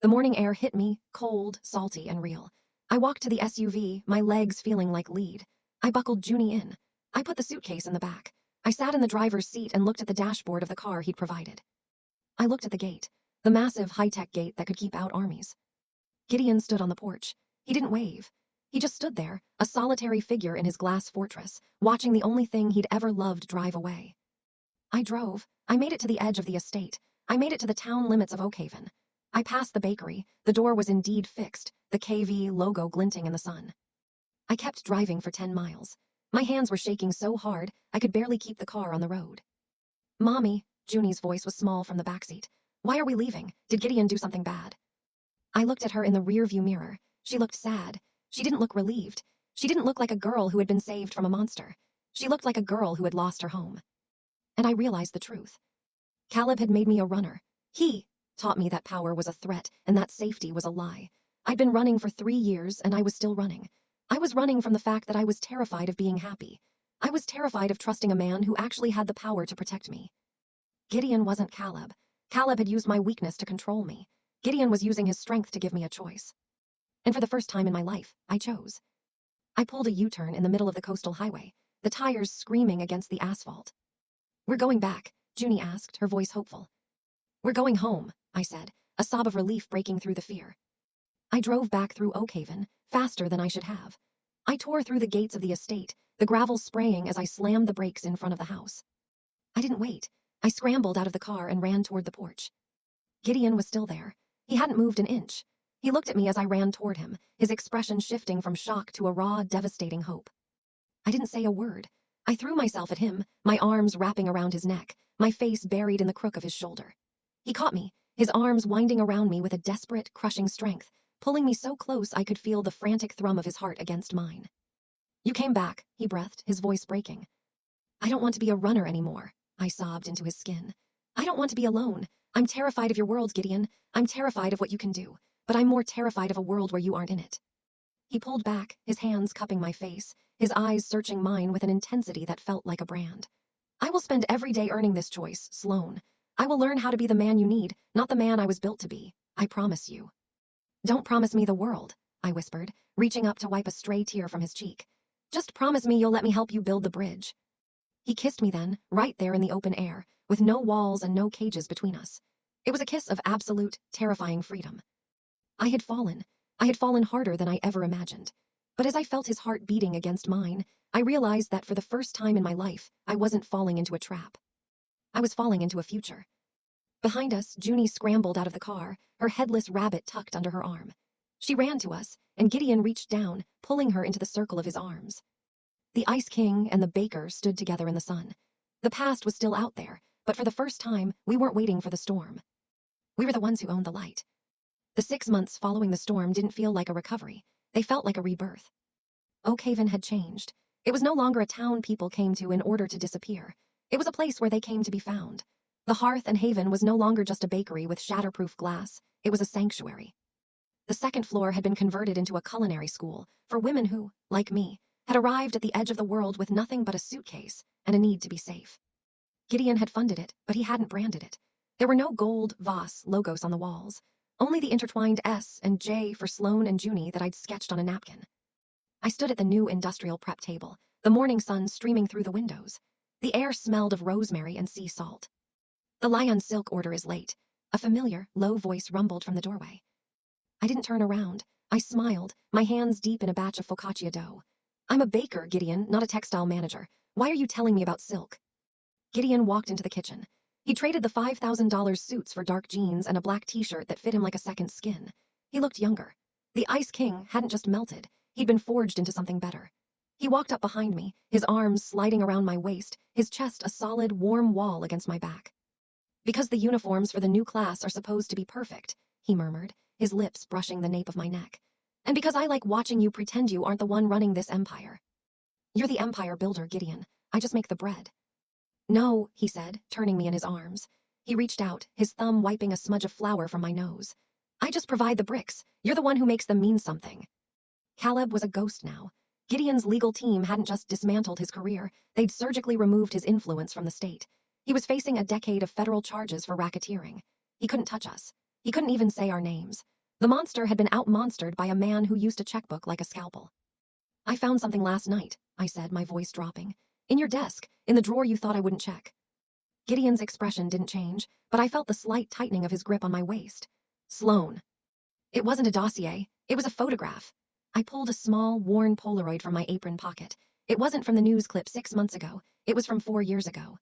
The morning air hit me, cold, salty, and real. I walked to the SUV, my legs feeling like lead. I buckled Junie in. I put the suitcase in the back. I sat in the driver's seat and looked at the dashboard of the car he'd provided. I looked at the gate, the massive high-tech gate that could keep out armies. Gideon stood on the porch. He didn't wave. He just stood there, a solitary figure in his glass fortress, watching the only thing he'd ever loved drive away. I drove. I made it to the edge of the estate. I made it to the town limits of Oakhaven. I passed the bakery. The door was indeed fixed, the KV logo glinting in the sun. I kept driving for 10 miles. My hands were shaking so hard, I could barely keep the car on the road. Mommy, Junie's voice was small from the backseat. Why are we leaving? Did Gideon do something bad? I looked at her in the rearview mirror. She looked sad. She didn't look relieved. She didn't look like a girl who had been saved from a monster. She looked like a girl who had lost her home. And I realized the truth. Caleb had made me a runner. He taught me that power was a threat and that safety was a lie. I'd been running for 3 years and I was still running. I was running from the fact that I was terrified of being happy. I was terrified of trusting a man who actually had the power to protect me. Gideon wasn't Caleb. Caleb had used my weakness to control me. Gideon was using his strength to give me a choice. And for the first time in my life, I chose. I pulled a U-turn in the middle of the coastal highway, the tires screaming against the asphalt. We're going back, Junie asked, her voice hopeful. We're going home, I said, a sob of relief breaking through the fear. I drove back through Oakhaven, faster than I should have. I tore through the gates of the estate, the gravel spraying as I slammed the brakes in front of the house. I didn't wait. I scrambled out of the car and ran toward the porch. Gideon was still there. He hadn't moved an inch. He looked at me as I ran toward him, his expression shifting from shock to a raw, devastating hope. I didn't say a word. I threw myself at him, my arms wrapping around his neck, my face buried in the crook of his shoulder. He caught me, his arms winding around me with a desperate, crushing strength, pulling me so close I could feel the frantic thrum of his heart against mine. You came back, he breathed, his voice breaking. I don't want to be a runner anymore, I sobbed into his skin. I don't want to be alone. I'm terrified of your world, Gideon. I'm terrified of what you can do, but I'm more terrified of a world where you aren't in it. He pulled back, his hands cupping my face, his eyes searching mine with an intensity that felt like a brand. I will spend every day earning this choice, Sloane. I will learn how to be the man you need, not the man I was built to be. I promise you. Don't promise me the world, I whispered, reaching up to wipe a stray tear from his cheek. Just promise me you'll let me help you build the bridge. He kissed me then, right there in the open air, with no walls and no cages between us. It was a kiss of absolute, terrifying freedom. I had fallen harder than I ever imagined. But as I felt his heart beating against mine, I realized that for the first time in my life, I wasn't falling into a trap. I was falling into a future. Behind us, Junie scrambled out of the car, her headless rabbit tucked under her arm. She ran to us, and Gideon reached down, pulling her into the circle of his arms. The Ice King and the Baker stood together in the sun. The past was still out there, but for the first time, we weren't waiting for the storm. We were the ones who owned the light. The 6 months following the storm didn't feel like a recovery. They felt like a rebirth. Oakhaven had changed. It was no longer a town people came to in order to disappear. It was a place where they came to be found. The hearth and haven was no longer just a bakery with shatterproof glass. It was a sanctuary. The second floor had been converted into a culinary school for women who, like me, had arrived at the edge of the world with nothing but a suitcase and a need to be safe. Gideon had funded it, but he hadn't branded it. There were no gold Voss logos on the walls, only the intertwined S and J for Sloane and Junie that I'd sketched on a napkin. I stood at the new industrial prep table, the morning sun streaming through the windows. The air smelled of rosemary and sea salt. The Lion silk order is late. A familiar, low voice rumbled from the doorway. I didn't turn around. I smiled, my hands deep in a batch of focaccia dough. I'm a baker, Gideon, not a textile manager. Why are you telling me about silk? Gideon walked into the kitchen. He traded the $5,000 suits for dark jeans and a black t-shirt that fit him like a second skin. He looked younger. The Ice King hadn't just melted. He'd been forged into something better. He walked up behind me, his arms sliding around my waist, his chest a solid, warm wall against my back. Because the uniforms for the new class are supposed to be perfect, he murmured, his lips brushing the nape of my neck. And because I like watching you pretend you aren't the one running this empire. You're the empire builder, Gideon. I just make the bread. No, he said, turning me in his arms. He reached out, his thumb wiping a smudge of flour from my nose. I just provide the bricks. You're the one who makes them mean something. Caleb was a ghost now. Gideon's legal team hadn't just dismantled his career, they'd surgically removed his influence from the state. He was facing a decade of federal charges for racketeering. He couldn't touch us. He couldn't even say our names. The monster had been out-monstered by a man who used a checkbook like a scalpel. I found something last night, I said, my voice dropping. In your desk, in the drawer you thought I wouldn't check. Gideon's expression didn't change, but I felt the slight tightening of his grip on my waist. Sloane. It wasn't a dossier. It was a photograph. I pulled a small, worn Polaroid from my apron pocket. It wasn't from the news clip 6 months ago. It was from 4 years ago.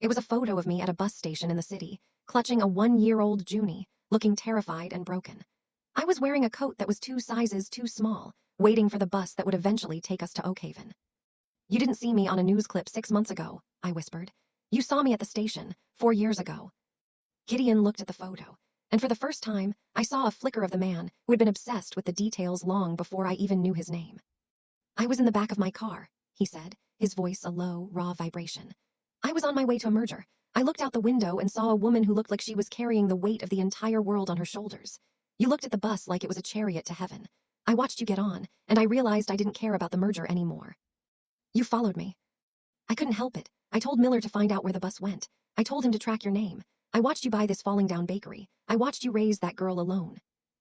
It was a photo of me at a bus station in the city, clutching a 1-year-old Junie, looking terrified and broken. I was wearing a coat that was 2 sizes too small, waiting for the bus that would eventually take us to Oakhaven. You didn't see me on a news clip 6 months ago, I whispered. You saw me at the station, 4 years ago. Gideon looked at the photo, and for the first time, I saw a flicker of the man who had been obsessed with the details long before I even knew his name. I was in the back of my car, he said, his voice a low, raw vibration. I was on my way to a merger. I looked out the window and saw a woman who looked like she was carrying the weight of the entire world on her shoulders. You looked at the bus like it was a chariot to heaven. I watched you get on, and I realized I didn't care about the merger anymore. You followed me. I couldn't help it. I told Miller to find out where the bus went. I told him to track your name. I watched you buy this falling down bakery. I watched you raise that girl alone.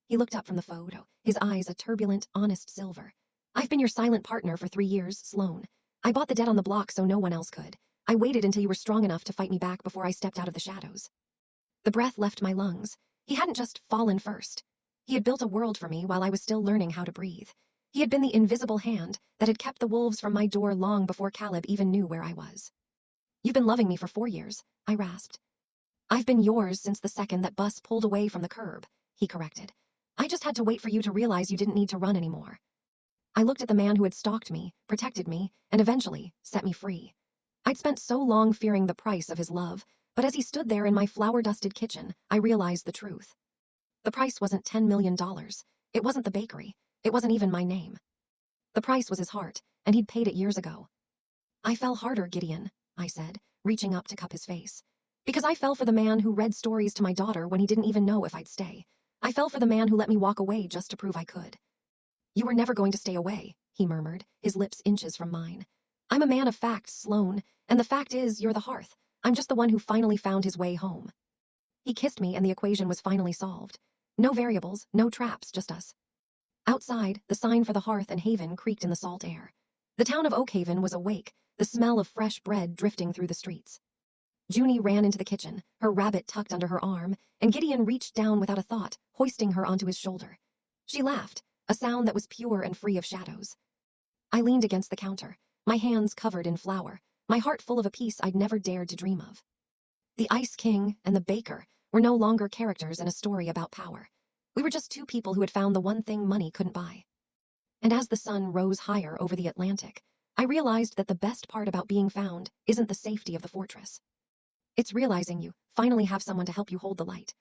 He looked up from the photo, his eyes a turbulent, honest silver. I've been your silent partner for 3 years, Sloane. I bought the debt on the block so no one else could. I waited until you were strong enough to fight me back before I stepped out of the shadows. The breath left my lungs. He hadn't just fallen first. He had built a world for me while I was still learning how to breathe. He had been the invisible hand that had kept the wolves from my door long before Caleb even knew where I was. "You've been loving me for 4 years," I rasped. "I've been yours since the second that bus pulled away from the curb," he corrected. "I just had to wait for you to realize you didn't need to run anymore." I looked at the man who had stalked me, protected me, and eventually set me free. I'd spent so long fearing the price of his love, but as he stood there in my flour-dusted kitchen, I realized the truth. The price wasn't $10 million. It wasn't the bakery. It wasn't even my name. The price was his heart, and he'd paid it years ago. "I fell harder, Gideon," I said, reaching up to cup his face. "Because I fell for the man who read stories to my daughter when he didn't even know if I'd stay. I fell for the man who let me walk away just to prove I could." "You were never going to stay away," he murmured, his lips inches from mine. "I'm a man of facts, Sloane, and the fact is you're the hearth. I'm just the one who finally found his way home." He kissed me and the equation was finally solved. No variables, no traps, just us. Outside, the sign for the hearth and haven creaked in the salt air. The town of Oakhaven was awake, the smell of fresh bread drifting through the streets. Junie ran into the kitchen, her rabbit tucked under her arm, and Gideon reached down without a thought, hoisting her onto his shoulder. She laughed, a sound that was pure and free of shadows. I leaned against the counter, my hands covered in flour, my heart full of a peace I'd never dared to dream of. The Ice King and the baker were no longer characters in a story about power. We were just two people who had found the one thing money couldn't buy. And as the sun rose higher over the Atlantic, I realized that the best part about being found isn't the safety of the fortress. It's realizing you finally have someone to help you hold the light.